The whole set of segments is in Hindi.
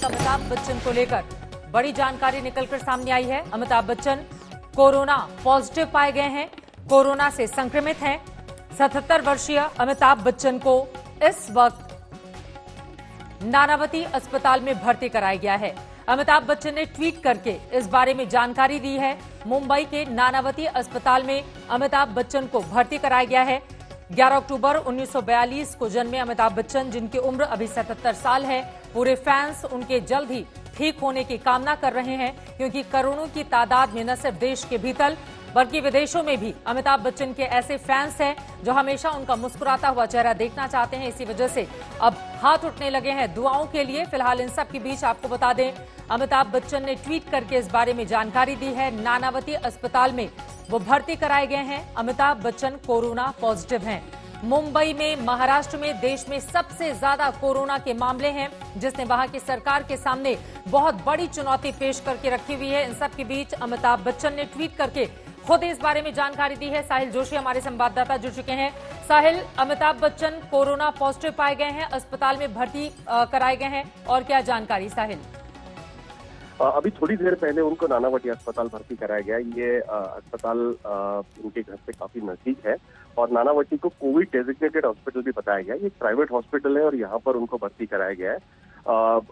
नायक अमिताभ बच्चन को लेकर बड़ी जानकारी निकलकर सामने आई है। अमिताभ बच्चन कोरोना पॉजिटिव पाए गए हैं, कोरोना से संक्रमित हैं। 77 वर्षीय अमिताभ बच्चन को इस वक्त नानावती अस्पताल में भर्ती कराया गया है। अमिताभ बच्चन ने ट्वीट करके इस बारे में जानकारी दी है। मुंबई के नानावती अस्पताल में अमिताभ बच्चन को भर्ती कराया गया है। 11 अक्टूबर 1942 को जन्मे अमिताभ बच्चन, जिनकी उम्र अभी 77 साल है। पूरे फैंस उनके जल्द ही ठीक होने की कामना कर रहे हैं, क्योंकि करोड़ों की तादाद में न सिर्फ देश के भीतर बल्कि विदेशों में भी अमिताभ बच्चन के ऐसे फैंस हैं जो हमेशा उनका मुस्कुराता हुआ चेहरा देखना चाहते हैं। इसी वजह से अब हाथ उठने लगे हैं दुआओं के लिए। फिलहाल इन सब के बीच आपको बता दें, अमिताभ बच्चन ने ट्वीट करके इस बारे में जानकारी दी है। नानावती अस्पताल में वो भर्ती कराए गए हैं। अमिताभ बच्चन कोरोना पॉजिटिव हैं। मुंबई में, महाराष्ट्र में देश में सबसे ज्यादा कोरोना के मामले हैं, जिसने वहां की सरकार के सामने बहुत बड़ी चुनौती पेश करके रखी हुई है। इन सब के बीच अमिताभ बच्चन ने ट्वीट करके खुद इस बारे में जानकारी दी है। साहिल जोशी हमारे संवाददाता जुड़ चुके हैं। साहिल, अमिताभ बच्चन कोरोना पॉजिटिव पाए गए हैं, अस्पताल में भर्ती कराए गए हैं, और क्या जानकारी साहिल? अभी थोड़ी देर पहले उनको नानावती अस्पताल भर्ती कराया गया। ये अस्पताल उनके घर से काफी नजदीक है और नानावती को कोविड डेजिग्नेटेड हॉस्पिटल भी बताया गया। ये एक प्राइवेट हॉस्पिटल है और यहाँ पर उनको भर्ती कराया गया है।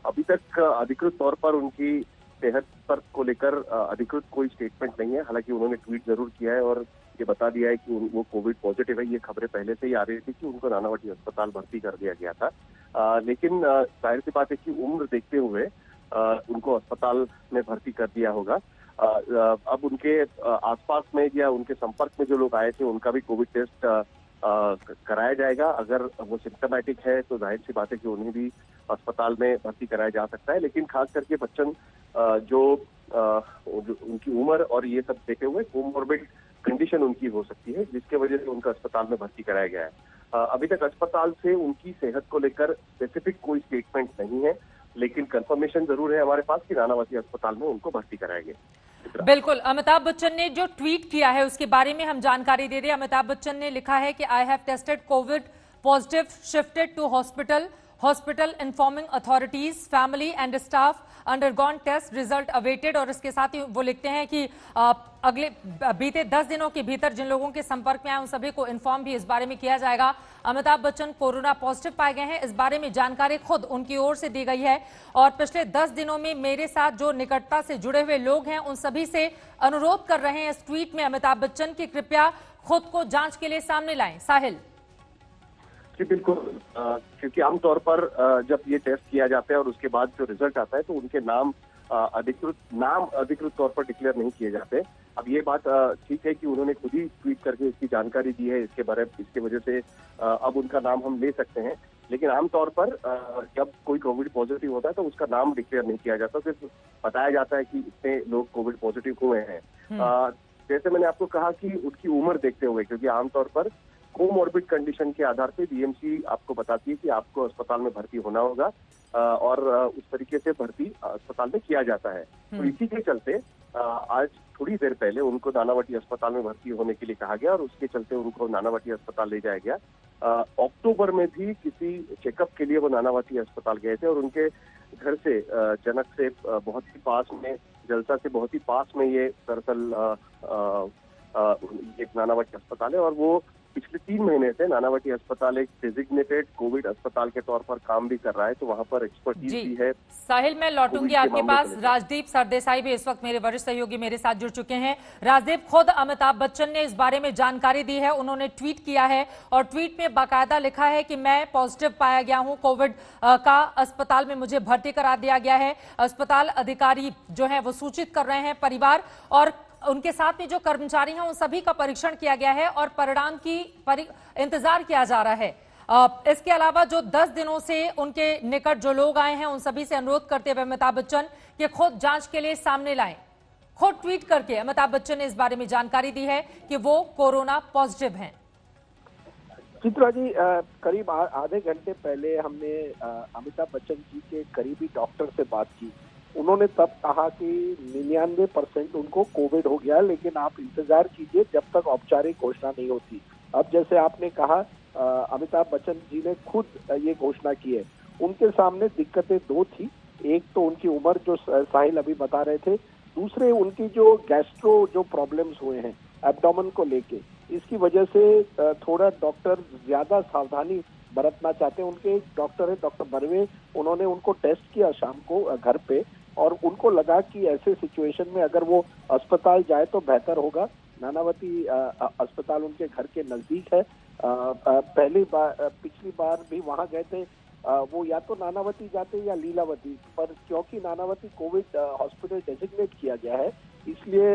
अभी तक अधिकृत तौर पर उनकी सेहत पर को लेकर अधिकृत कोई स्टेटमेंट नहीं है। हालांकि उन्होंने ट्वीट जरूर किया है और ये बता दिया है कि वो कोविड पॉजिटिव है। ये खबरें पहले से ही आ रही थी कि उनको नानावती अस्पताल भर्ती कर दिया गया था, लेकिन जाहिर सी बात है कि उम्र देखते हुए उनको अस्पताल में भर्ती कर दिया होगा। अब उनके आसपास में या उनके संपर्क में जो लोग आए थे उनका भी कोविड टेस्ट कराया जाएगा। अगर वो सिम्टोमेटिक है तो जाहिर सी बात है कि उन्हें भी अस्पताल में भर्ती कराया जा सकता है। लेकिन खास करके बच्चन जो उनकी उम्र और ये सब देखे हुए कोमॉर्बिड कंडीशन उनकी हो सकती है, जिसके वजह से उनका अस्पताल में भर्ती कराया गया है। अभी तक अस्पताल से उनकी सेहत को लेकर स्पेसिफिक कोई स्टेटमेंट नहीं है, लेकिन कंफर्मेशन जरूर है हमारे पास कि नानावती अस्पताल में उनको भर्ती कराया गया। बिल्कुल, अमिताभ बच्चन ने जो ट्वीट किया है उसके बारे में हम जानकारी दे दें। अमिताभ बच्चन ने लिखा है कि I have tested covid positive, shifted to hospital informing authorities, family and staff, undergone test, result awaited. और इसके साथ ही वो लिखते हैं कि अगले बीते 10 दिनों के भीतर जिन लोगों के संपर्क में आए उन सभी को इन्फॉर्म भी इस बारे में किया जाएगा। अमिताभ बच्चन कोरोना पॉजिटिव पाए गए हैं, इस बारे में जानकारी खुद उनकी ओर से दी गई है। और पिछले 10 दिनों में मेरे साथ जो निकटता से जुड़े हुए लोग हैं उन सभी से अनुरोध कर रहे हैं इस ट्वीट में अमिताभ बच्चन की कृपया खुद को जांच के लिए सामने लाएं। साहिल जी बिल्कुल, क्योंकि आमतौर पर जब ये टेस्ट किया जाता है और उसके बाद जो रिजल्ट आता है तो उनके नाम अधिकृत तौर पर डिक्लेयर नहीं किए जाते। अब ये बात ठीक है कि उन्होंने खुद ही ट्वीट करके इसकी जानकारी दी है, इसके वजह से अब उनका नाम हम ले सकते हैं। लेकिन आमतौर पर जब कोई कोविड पॉजिटिव होता है तो उसका नाम डिक्लेयर नहीं किया जाता, सिर्फ बताया जाता है कि इतने लोग कोविड पॉजिटिव हुए हैं। जैसे मैंने आपको कहा कि उनकी उम्र देखते हुए, क्योंकि आमतौर पर कोमॉर्बिड कंडीशन के आधार पर बीएमसी आपको बताती है कि आपको अस्पताल में भर्ती होना होगा और उस तरीके से भर्ती अस्पताल में किया जाता है। तो इसी के चलते आज थोड़ी देर पहले उनको नानावती अस्पताल में भर्ती होने के लिए कहा गया और उसके चलते उनको नानावती अस्पताल ले जाया गया। अक्टूबर में भी किसी चेकअप के लिए वो नानावती अस्पताल गए थे और उनके घर से जनक से बहुत ही पास में, जलसा से बहुत ही पास में ये दरअसल एक नानावती अस्पताल है और वो पिछले 3 महीने से नानावती अस्पताल एक डेजिग्नेटेड कोविड अस्पताल के तौर पर काम भी कर रहा है, तो वहां पर एक्सपर्टीज भी है। साहिल, मैं लौटूंगी आपके पास। राजदीप सरदेसाई भी इस वक्त मेरे वरिष्ठ सहयोगी मेरे साथ जुड़ चुके हैं। राजदीप, खुद अमिताभ बच्चन ने इस बारे में जानकारी दी है, उन्होंने ट्वीट किया है और ट्वीट में बाकायदा लिखा है कि मैं पॉजिटिव पाया गया हूं कोविड का, अस्पताल में मुझे भर्ती करा दिया गया है। अस्पताल अधिकारी जो है वो सूचित कर रहे हैं परिवार और उनके साथ में जो कर्मचारी हैं उन सभी का परीक्षण किया गया है और परिणाम की इंतजार किया जा रहा है। इसके अलावा जो 10 दिनों से उनके निकट जो लोग आए हैं उन सभी से अनुरोध करते हुए अमिताभ बच्चन कि खुद जांच के लिए सामने लाएं। खुद ट्वीट करके अमिताभ बच्चन ने इस बारे में जानकारी दी है कि वो कोरोना पॉजिटिव हैं। चित्रा जी, करीब आधे घंटे पहले हमने अमिताभ बच्चन जी के करीबी डॉक्टर से बात की। उन्होंने तब कहा कि 99% उनको कोविड हो गया, लेकिन आप इंतजार कीजिए जब तक औपचारिक घोषणा नहीं होती। अब जैसे आपने कहा, अमिताभ बच्चन जी ने खुद ये घोषणा की है। उनके सामने दिक्कतें 2 थी। एक तो उनकी उम्र जो साहिल अभी बता रहे थे, दूसरे उनकी जो गैस्ट्रो जो प्रॉब्लम्स हुए हैं एब्डोमेन को लेके, इसकी वजह से थोड़ा डॉक्टर ज्यादा सावधानी बरतना चाहते हैं। उनके एक डॉक्टर है डॉक्टर बर्वे, उन्होंने उनको टेस्ट किया शाम को घर पे, और उनको लगा कि ऐसे सिचुएशन में अगर वो अस्पताल जाए तो बेहतर होगा। नानावती अस्पताल उनके घर के नजदीक है। पिछली बार भी वहां गए थे, वो या तो नानावती जाते या लीलावती, पर क्योंकि नानावती कोविड हॉस्पिटल डेजिग्नेट किया गया है, इसलिए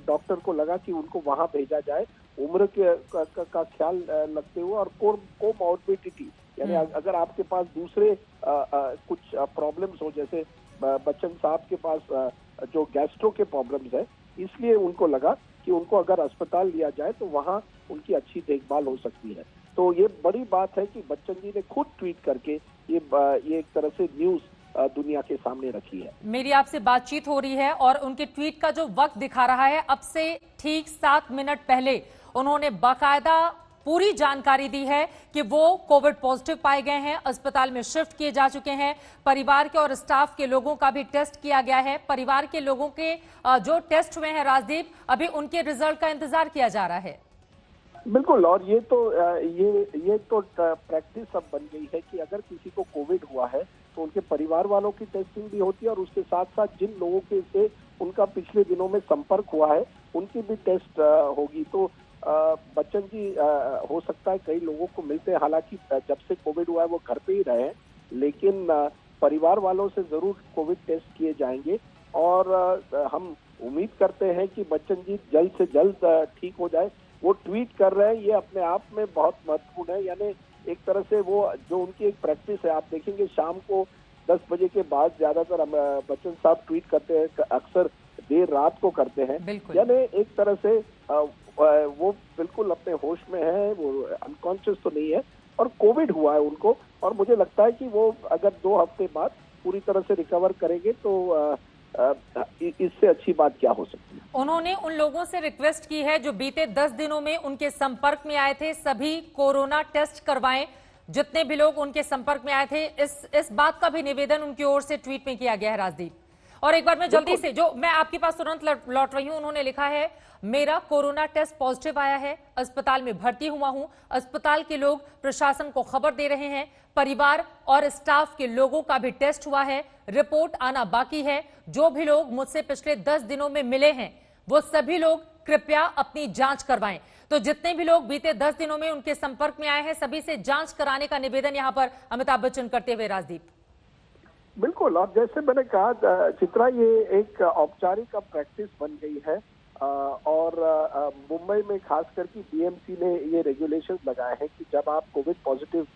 डॉक्टर को लगा कि उनको वहां भेजा जाए, उम्र के का ख्याल रखते हुए, और कोमॉर्बिडिटी यानी अगर आपके पास दूसरे कुछ प्रॉब्लम्स हो, जैसे बच्चन साहब के पास जो गैस्ट्रो के प्रॉब्लम्स है, इसलिए उनको लगा कि उनको अगर अस्पताल लिया जाए तो वहां उनकी अच्छी देखभाल हो सकती है। तो ये बड़ी बात है कि बच्चन जी ने खुद ट्वीट करके ये एक तरह से न्यूज दुनिया के सामने रखी है। मेरी आपसे बातचीत हो रही है और उनके ट्वीट का जो वक्त दिखा रहा है, अब से ठीक 7 मिनट पहले उन्होंने बाकायदा पूरी जानकारी दी है कि वो कोविड पॉजिटिव पाए गए हैं, अस्पताल में शिफ्ट किए जा चुके हैं। परिवार के और स्टाफ के लोगों का भी टेस्ट किया गया है। परिवार के लोगों के जो टेस्ट हुए हैं राजदीप, अभी उनके रिजल्ट का इंतजार किया जा रहा है। बिल्कुल, और ये तो प्रैक्टिस अब बन गई है कि अगर किसी को कोविड हुआ है तो उनके परिवार वालों की टेस्टिंग भी होती है, और उसके साथ साथ जिन लोगों के से उनका पिछले दिनों में संपर्क हुआ है उनकी भी टेस्ट होगी। तो बच्चन जी हो सकता है कई लोगों को मिलते हैं, हालांकि जब से कोविड हुआ है वो घर पे ही रहे हैं, लेकिन परिवार वालों से जरूर कोविड टेस्ट किए जाएंगे, और हम उम्मीद करते हैं कि बच्चन जी जल्द से जल्द ठीक हो जाए। वो ट्वीट कर रहे हैं, ये अपने आप में बहुत महत्वपूर्ण है। यानी एक तरह से वो जो उनकी एक प्रैक्टिस है, आप देखेंगे शाम को 10 बजे के बाद ज्यादातर बच्चन साहब ट्वीट करते हैं, अक्सर देर रात को करते हैं। यानी एक तरह से वो बिल्कुल अपने होश में है, वो अनकॉन्शियस तो नहीं है, और कोविड हुआ है उनको, और मुझे लगता है कि वो अगर 2 हफ्ते बाद पूरी तरह से रिकवर करेंगे तो इससे अच्छी बात क्या हो सकती है। उन्होंने उन लोगों से रिक्वेस्ट की है जो बीते 10 दिनों में उनके संपर्क में आए थे, सभी कोरोना टेस्ट करवाएं। जितने भी लोग उनके संपर्क में आए थे, इस बात का भी निवेदन उनकी ओर से ट्वीट में किया गया है राजदीप। और एक बार मैं जल्दी से, जो मैं आपके पास तुरंत लौट रही हूं, उन्होंने लिखा है, मेरा कोरोना टेस्ट पॉजिटिव आया है, अस्पताल में भर्ती हुआ हूं, अस्पताल के लोग प्रशासन को खबर दे रहे हैं, परिवार और स्टाफ के लोगों का भी टेस्ट हुआ है, रिपोर्ट आना बाकी है। जो भी लोग मुझसे पिछले 10 दिनों में मिले हैं वो सभी लोग कृपया अपनी जांच करवाएं। तो जितने भी लोग बीते 10 दिनों में उनके संपर्क में आए हैं, सभी से जांच कराने का निवेदन यहां पर अमिताभ बच्चन करते हुए राजदीप। बिल्कुल, और जैसे मैंने कहा चित्रा, ये एक औपचारिक प्रैक्टिस बन गई है, और मुंबई में खास करके बीएमसी ने ये रेगुलेशन लगाए हैं कि जब आप कोविड पॉजिटिव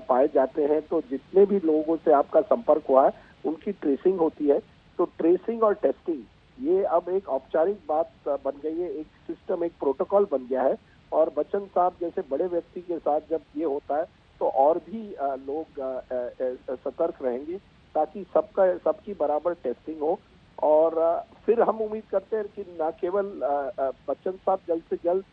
पाए जाते हैं तो जितने भी लोगों से आपका संपर्क हुआ है उनकी ट्रेसिंग होती है। तो ट्रेसिंग और टेस्टिंग ये अब एक औपचारिक बात बन गई है, एक सिस्टम, एक प्रोटोकॉल बन गया है। और बच्चन साहब जैसे बड़े व्यक्ति के साथ जब ये होता है तो और भी लोग सतर्क रहेंगे, ताकि सबकी बराबर टेस्टिंग हो। और फिर हम उम्मीद करते हैं कि न केवल बच्चन साहब जल्द से जल्द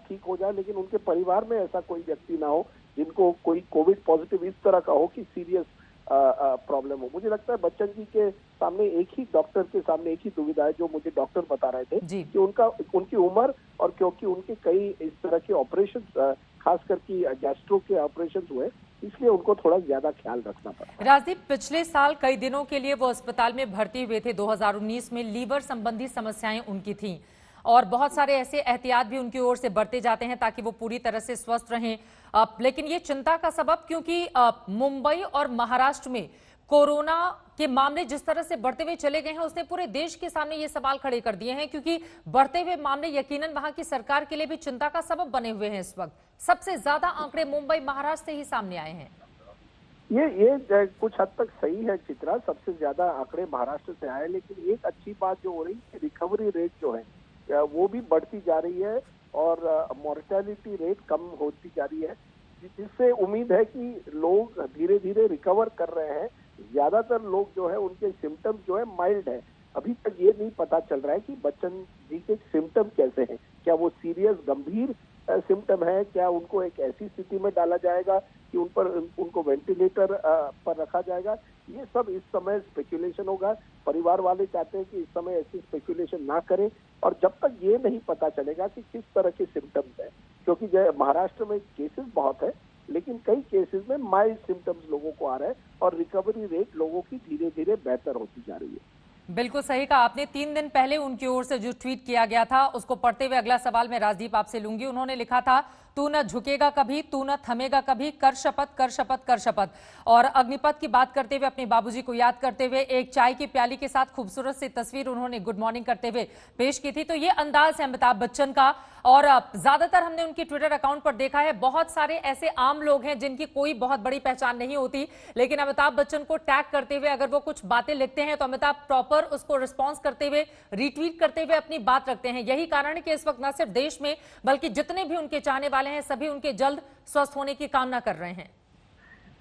ठीक हो जाए, लेकिन उनके परिवार में ऐसा कोई व्यक्ति ना हो जिनको कोई कोविड पॉजिटिव इस तरह का हो कि सीरियस प्रॉब्लम हो। मुझे लगता है बच्चन जी के सामने एक ही डॉक्टर के सामने एक ही दुविधा है, जो मुझे डॉक्टर बता रहे थे कि उनकी उम्र, और क्योंकि उनके कई इस तरह के ऑपरेशन, खास करके गैस्ट्रो के ऑपरेशन हुए, इसलिए उनको थोड़ा ज्यादा ख्याल रखना पड़ा। राजदीप, पिछले साल कई दिनों के लिए वो अस्पताल में भर्ती हुए थे। 2019 में लीवर संबंधी समस्याएं उनकी थीं, और बहुत सारे ऐसे एहतियात भी उनकी ओर से बरते जाते हैं ताकि वो पूरी तरह से स्वस्थ रहें। लेकिन ये चिंता का सबब, क्योंकि मुंबई और महाराष्ट्र में कोरोना के मामले जिस तरह से बढ़ते हुए चले गए हैं, उसने पूरे देश के सामने ये सवाल खड़े कर दिए हैं, क्योंकि बढ़ते हुए मामले यकीनन वहां की सरकार के लिए भी चिंता का सबब बने हुए हैं। इस वक्त सबसे ज्यादा आंकड़े मुंबई महाराष्ट्र से ही सामने आए हैं। ये कुछ हद तक सही है चित्रा, सबसे ज्यादा आंकड़े महाराष्ट्र से आए, लेकिन एक अच्छी बात जो हो रही है, रिकवरी रेट जो है वो भी बढ़ती जा रही है, और मॉर्टेलिटी रेट कम होती जा रही है, जिससे उम्मीद है कि लोग धीरे धीरे रिकवर कर रहे हैं। ज्यादातर लोग जो है उनके सिम्टम्स जो है माइल्ड है। अभी तक ये नहीं पता चल रहा है कि बच्चन जी के सिम्टम कैसे हैं, क्या वो सीरियस गंभीर सिम्टम है, क्या उनको एक ऐसी स्थिति में डाला जाएगा कि उनको वेंटिलेटर पर रखा जाएगा, ये सब इस समय स्पेकुलेशन होगा। परिवार वाले चाहते हैं कि इस समय ऐसी स्पेकुलेशन ना करें, और जब तक ये नहीं पता चलेगा कि किस तरह के सिम्टम्स है, क्योंकि महाराष्ट्र में केसेस बहुत है, लेकिन कई केसेस में माइल्ड सिम्टम्स लोगों को आ रहे हैं और रिकवरी रेट लोगों की धीरे धीरे बेहतर होती जा रही है। बिल्कुल सही कहा आपने। 3 दिन पहले उनकी ओर से जो ट्वीट किया गया था उसको पढ़ते हुए अगला सवाल मैं राजदीप आपसे लूंगी। उन्होंने लिखा था, तू न झुकेगा कभी, तू न थमेगा कभी, कर शपथ कर शपथ कर शपथ। और अग्निपथ की बात करते हुए अपने बाबूजी को याद करते हुए एक चाय की प्याली के साथ खूबसूरत सी तस्वीर उन्होंने गुड मॉर्निंग करते हुए पेश की थी। तो ये अंदाज है अमिताभ बच्चन का, और ज्यादातर हमने उनके ट्विटर अकाउंट पर देखा है, बहुत सारे ऐसे आम लोग हैं जिनकी कोई बहुत बड़ी पहचान नहीं होती, लेकिन अमिताभ बच्चन को टैग करते हुए अगर वो कुछ बातें लिखते हैं तो अमिताभ प्रॉपर उसको रिस्पॉन्स करते हुए, रीट्वीट करते हुए अपनी बात रखते हैं। यही कारण है कि इस वक्त न सिर्फ देश में बल्कि जितने भी उनके चाहने वाले हैं सभी उनके जल्द स्वस्थ होने की कामना कर रहे हैं।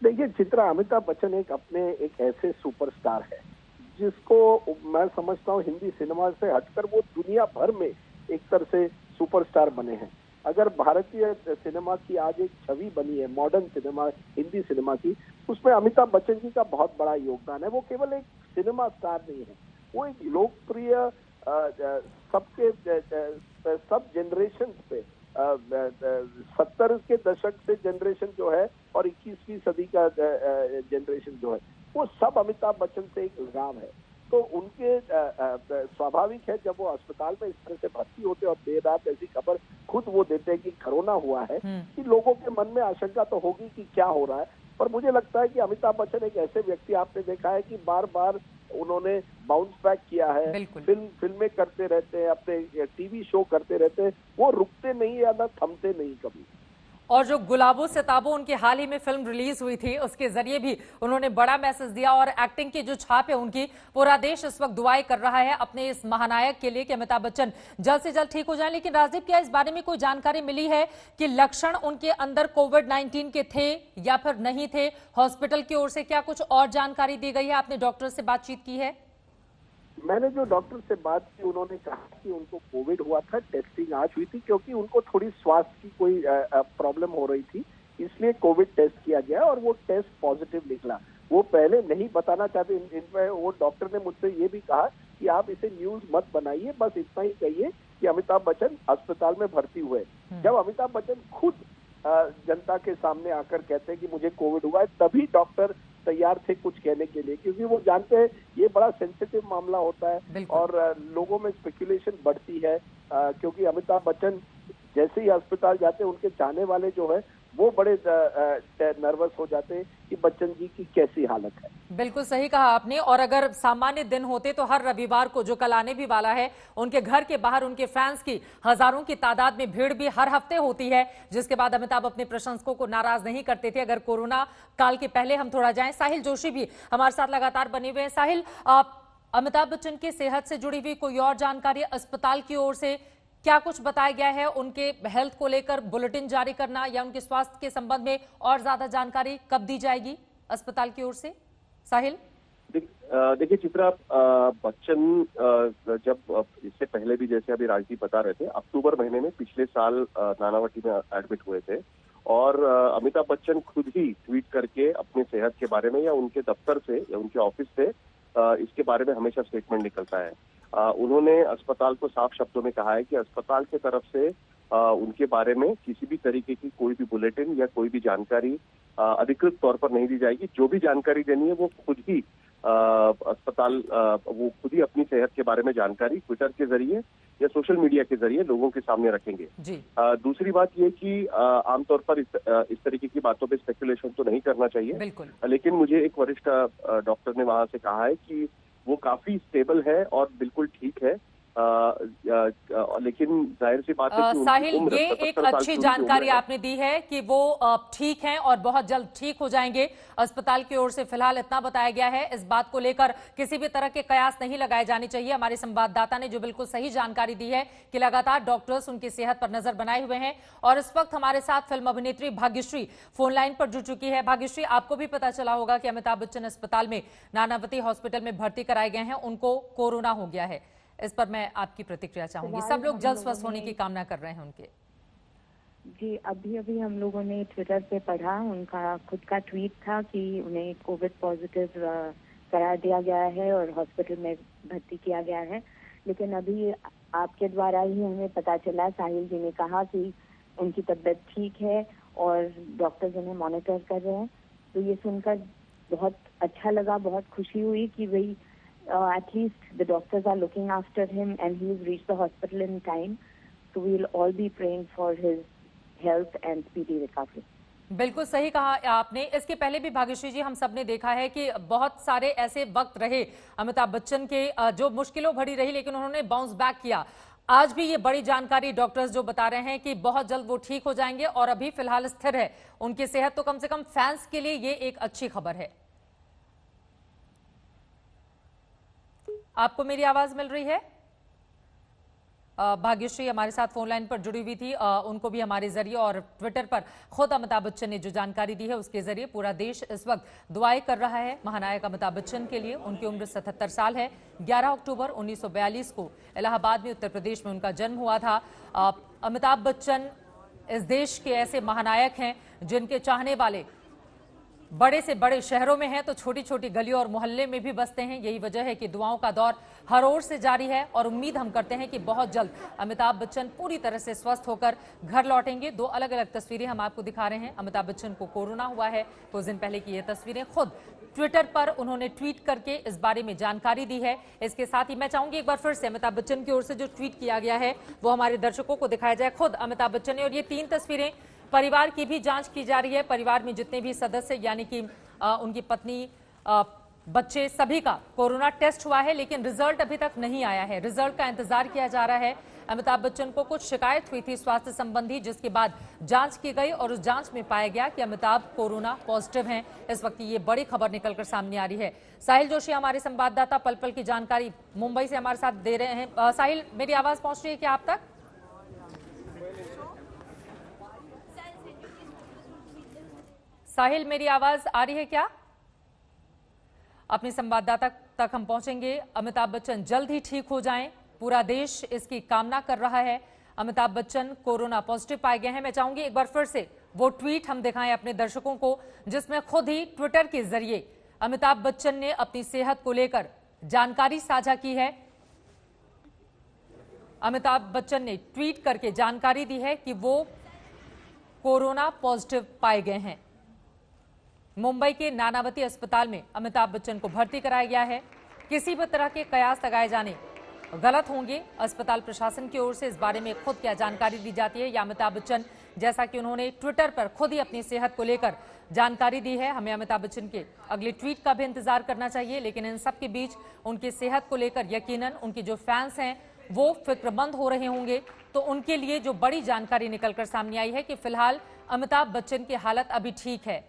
देखिए चित्रा, अमिताभ बच्चन एक ऐसे सुपरस्टार है जिसको मैं समझता हूँ हिंदी सिनेमा से हटकर वो दुनिया भर में एक तरह से सुपरस्टार बने हैं। अगर भारतीय सिनेमा की आज एक छवि बनी है, मॉडर्न सिनेमा, हिंदी सिनेमा की, उसमें अमिताभ बच्चन जी का बहुत बड़ा योगदान है। वो केवल एक सिनेमा स्टार नहीं है, वो एक लोकप्रिय सबके सब जनरेशन पे 70 के दशक से जनरेशन जो है और 21वीं सदी का जनरेशन जो है, वो सब अमिताभ बच्चन से एक लगाव है। तो उनके स्वाभाविक है जब वो अस्पताल में इस तरह से भर्ती होते और देर रात ऐसी खबर खुद वो देते हैं कि कोरोना हुआ है, कि लोगों के मन में आशंका तो होगी कि क्या हो रहा है। पर मुझे लगता है कि अमिताभ बच्चन एक ऐसे व्यक्ति, आपने देखा है कि बार बार उन्होंने बाउंस बैक किया है, फिल्में करते रहते हैं, अपने टीवी शो करते रहते हैं, वो रुकते नहीं या ना थमते नहीं कभी। और जो गुलाबो सिताबो उनकी हाल ही में फिल्म रिलीज हुई थी, उसके जरिए भी उन्होंने बड़ा मैसेज दिया, और एक्टिंग की जो छाप है उनकी, पूरा देश इस वक्त दुआएं कर रहा है अपने इस महानायक के लिए कि अमिताभ बच्चन जल्द से जल्द ठीक हो जाएं। लेकिन राजदीप, क्या इस बारे में कोई जानकारी मिली है कि लक्षण उनके अंदर कोविड-19 के थे या फिर नहीं थे? हॉस्पिटल की ओर से क्या कुछ और जानकारी दी गई है? आपने डॉक्टर से बातचीत की है? मैंने जो डॉक्टर से बात की, उन्होंने कहा कि उनको कोविड हुआ था, टेस्टिंग आज हुई थी, क्योंकि उनको थोड़ी स्वास्थ्य की कोई प्रॉब्लम हो रही थी, इसलिए कोविड टेस्ट किया गया और वो टेस्ट पॉजिटिव निकला। वो पहले नहीं बताना चाहते। इनमें वो डॉक्टर ने मुझसे ये भी कहा कि आप इसे न्यूज मत बनाइए, बस इतना ही कहिए कि अमिताभ बच्चन अस्पताल में भर्ती हुए। जब अमिताभ बच्चन खुद जनता के सामने आकर कहते हैं कि मुझे कोविड हुआ है, तभी डॉक्टर तैयार थे कुछ कहने के लिए, क्योंकि वो जानते हैं ये बड़ा सेंसिटिव मामला होता है और लोगों में स्पेकुलेशन बढ़ती है, क्योंकि अमिताभ बच्चन जैसे ही अस्पताल जाते हैं उनके चाहने वाले जो है वो बड़े नर्वस हो जाते हैं कि बच्चन जी की कैसी हालत है। बिल्कुल सही कहा आपने। और अगर सामान्य दिन होते तो हर रविवार को, जो कल आने भी वाला है, उनके घर के बाहर उनके फैंस की हजारों की तादाद में भीड़ भी हर हफ्ते होती है, जिसके बाद अमिताभ अपने प्रशंसकों को नाराज नहीं करते थे। अगर कोरोना काल के पहले हम थोड़ा जाएं, साहिल जोशी भी हमारे साथ लगातार बने हुए हैं। साहिल, अमिताभ बच्चन की सेहत से जुड़ी हुई कोई और जानकारी अस्पताल की ओर से क्या कुछ बताया गया है? उनके हेल्थ को लेकर बुलेटिन जारी करना या उनके स्वास्थ्य के संबंध में और ज्यादा जानकारी कब दी जाएगी अस्पताल की ओर से? साहिल, देखिए चित्रा, बच्चन जब इससे पहले भी, जैसे अभी राजदीप बता रहे थे, अक्टूबर महीने में पिछले साल नानावटी में एडमिट हुए थे, और अमिताभ बच्चन खुद ही ट्वीट करके अपने सेहत के बारे में या उनके दफ्तर से या उनके ऑफिस से इसके बारे में हमेशा स्टेटमेंट निकलता है। उन्होंने अस्पताल को साफ शब्दों में कहा है कि अस्पताल की तरफ से उनके बारे में किसी भी तरीके की कोई भी बुलेटिन या कोई भी जानकारी अधिकृत तौर पर नहीं दी जाएगी। जो भी जानकारी देनी है वो खुद ही अस्पताल वो खुद ही अपनी सेहत के बारे में जानकारी ट्विटर के जरिए या सोशल मीडिया के जरिए लोगों के सामने रखेंगे। दूसरी बात ये कि आमतौर पर इस तरीके की बातों पे स्पेकुलेशन तो नहीं करना चाहिए, लेकिन मुझे एक वरिष्ठ डॉक्टर ने वहां से कहा है कि वो काफी स्टेबल है और बिल्कुल ठीक है। लेकिन जाहिर सी बात है कि साहिल, ये एक अच्छी जानकारी आपने दी है कि वो ठीक हैं और बहुत जल्द ठीक हो जाएंगे। अस्पताल की ओर से फिलहाल इतना बताया गया है। इस बात को लेकर किसी भी तरह के कयास नहीं लगाए जाने चाहिए। हमारे संवाददाता ने जो बिल्कुल सही जानकारी दी है कि लगातार डॉक्टर्स उनकी सेहत पर नजर बनाए हुए हैं। और इस वक्त हमारे साथ फिल्म अभिनेत्री भाग्यश्री फोन लाइन पर जुड़ चुकी है। भाग्यश्री, आपको भी पता चला होगा कि अमिताभ बच्चन अस्पताल में, नानावती हॉस्पिटल में भर्ती कराए गए हैं, उनको कोरोना हो गया है। इस पर मैं आपकी प्रतिक्रिया चाहूंगी। सब लोग जल्द स्वस्थ होने की कामना कर रहे हैं उनके। जी, अभी अभी हम लोगों ने ट्विटर पे पढ़ा, उनका खुद का ट्वीट था कि उन्हें कोविड पॉजिटिव करार दिया गया है और हॉस्पिटल में भर्ती किया गया है। लेकिन अभी आपके द्वारा ही हमें पता चला, साहिल जी ने कहा कि उनकी तबीयत ठीक है और डॉक्टर्स उन्हें मॉनिटर कर रहे हैं। तो ये सुनकर बहुत अच्छा लगा, बहुत खुशी हुई कि भाई at least the doctors are looking after him and he is reached the hospital in time. So we will all be praying for his health and speedy recovery. बिल्कुल सही कहा आपने। इसके पहले भी भाग्यश्री जी हम सब ने देखा है कि बहुत सारे ऐसे वक्त रहे अमिताभ बच्चन के जो मुश्किलों भरी रही, लेकिन उन्होंने बाउंस बैक किया। आज भी ये बड़ी जानकारी डॉक्टर्स जो बता रहे हैं कि बहुत जल्द वो ठीक हो जाएंगे और अभी फिलहाल स्थिर है उनकी सेहत, तो कम से कम फैंस के लिए ये एक अच्छी खबर है। आपको मेरी आवाज मिल रही है? भाग्यश्री हमारे साथ फोन लाइन पर जुड़ी हुई थी, उनको भी हमारे जरिए और ट्विटर पर खुद अमिताभ बच्चन ने जो जानकारी दी है उसके जरिए पूरा देश इस वक्त दुआएं कर रहा है महानायक अमिताभ बच्चन के लिए। उनकी उम्र 77 साल है। 11 अक्टूबर 1942 को इलाहाबाद में उत्तर प्रदेश में उनका जन्म हुआ था। अमिताभ बच्चन इस देश के ऐसे महानायक हैं जिनके चाहने वाले बड़े से बड़े शहरों में हैं तो छोटी छोटी गलियों और मोहल्ले में भी बसते हैं। यही वजह है कि दुआओं का दौर हर ओर से जारी है और उम्मीद हम करते हैं कि बहुत जल्द अमिताभ बच्चन पूरी तरह से स्वस्थ होकर घर लौटेंगे। दो अलग अलग तस्वीरें हम आपको दिखा रहे हैं। अमिताभ बच्चन को कोरोना हुआ है, कुछ दिन पहले की ये तस्वीरें खुद ट्विटर पर उन्होंने ट्वीट करके इस बारे में जानकारी दी है। इसके साथ ही मैं चाहूंगी एक बार फिर से अमिताभ बच्चन की ओर से जो ट्वीट किया गया है वो हमारे दर्शकों को दिखाया जाए। खुद अमिताभ बच्चन ने, और ये 3 तस्वीरें परिवार की भी जांच की जा रही है। परिवार में जितने भी सदस्य यानी कि उनकी पत्नी, बच्चे, सभी का कोरोना टेस्ट हुआ है, लेकिन रिजल्ट अभी तक नहीं आया है। रिजल्ट का इंतजार किया जा रहा है। अमिताभ बच्चन को कुछ शिकायत हुई थी स्वास्थ्य संबंधी, जिसके बाद जांच की गई और उस जांच में पाया गया कि अमिताभ कोरोना पॉजिटिव हैं। इस वक्त ये बड़ी खबर निकलकर सामने आ रही है। साहिल जोशी हमारे संवाददाता पल पल की जानकारी मुंबई से हमारे साथ दे रहे हैं। साहिल, मेरी आवाज पहुंच रही है क्या आप तक? साहिल, मेरी आवाज आ रही है क्या? अपने संवाददाता तक हम पहुंचेंगे। अमिताभ बच्चन जल्द ही ठीक हो जाएं, पूरा देश इसकी कामना कर रहा है। अमिताभ बच्चन कोरोना पॉजिटिव पाए गए हैं। मैं चाहूंगी एक बार फिर से वो ट्वीट हम दिखाएं अपने दर्शकों को, जिसमें खुद ही ट्विटर के जरिए अमिताभ बच्चन ने अपनी सेहत को लेकर जानकारी साझा की है। अमिताभ बच्चन ने ट्वीट करके जानकारी दी है कि वो कोरोना पॉजिटिव पाए गए हैं। मुंबई के नानावती अस्पताल में अमिताभ बच्चन को भर्ती कराया गया है। किसी भी तरह के कयास लगाए जाने गलत होंगे। अस्पताल प्रशासन की ओर से इस बारे में खुद क्या जानकारी दी जाती है या अमिताभ बच्चन, जैसा कि उन्होंने ट्विटर पर खुद ही अपनी सेहत को लेकर जानकारी दी है, हमें अमिताभ बच्चन के अगले ट्वीट का भी इंतजार करना चाहिए। लेकिन इन सब के बीच उनकी सेहत को लेकर यकीनन उनके जो फैंस हैं वो फिक्रमंद हो रहे होंगे। तो उनके लिए जो बड़ी जानकारी निकलकर सामने आई है कि फिलहाल अमिताभ बच्चन की हालत अभी ठीक है।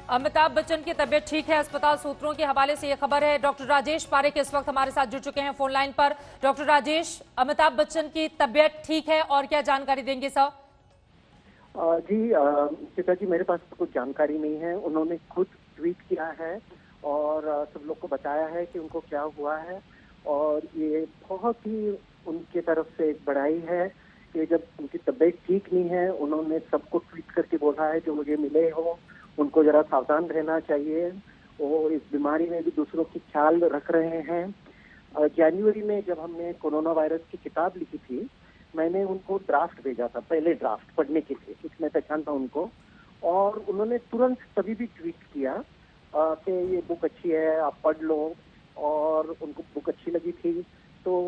अमिताभ बच्चन की तबीयत ठीक है, अस्पताल सूत्रों के हवाले से यह खबर है। डॉक्टर राजेश पारेख इस वक्त हमारे साथ जुड़ चुके हैं फोन लाइन पर। डॉक्टर राजेश, अमिताभ बच्चन की तबीयत ठीक है और क्या जानकारी देंगे सर? जी चित्रा जी, मेरे पास तो कुछ जानकारी नहीं है। उन्होंने खुद ट्वीट किया है और सब लोग को बताया है कि उनको क्या हुआ है, और ये बहुत ही उनके तरफ से एक बड़ाई है कि जब उनकी तबीयत ठीक नहीं है उन्होंने सबको ट्वीट करके बोला है जो मुझे मिले हो उनको जरा सावधान रहना चाहिए। वो इस बीमारी में भी दूसरों की ख्याल रख रहे हैं। जनवरी में जब हमने कोरोना वायरस की किताब लिखी थी, मैंने उनको ड्राफ्ट भेजा था, पहले ड्राफ्ट पढ़ने के लिए, क्योंकि मैं पहचानता उनको, और उन्होंने तुरंत कभी भी ट्वीट किया कि ये बुक अच्छी है, आप पढ़ लो, और उनको बुक अच्छी लगी थी। तो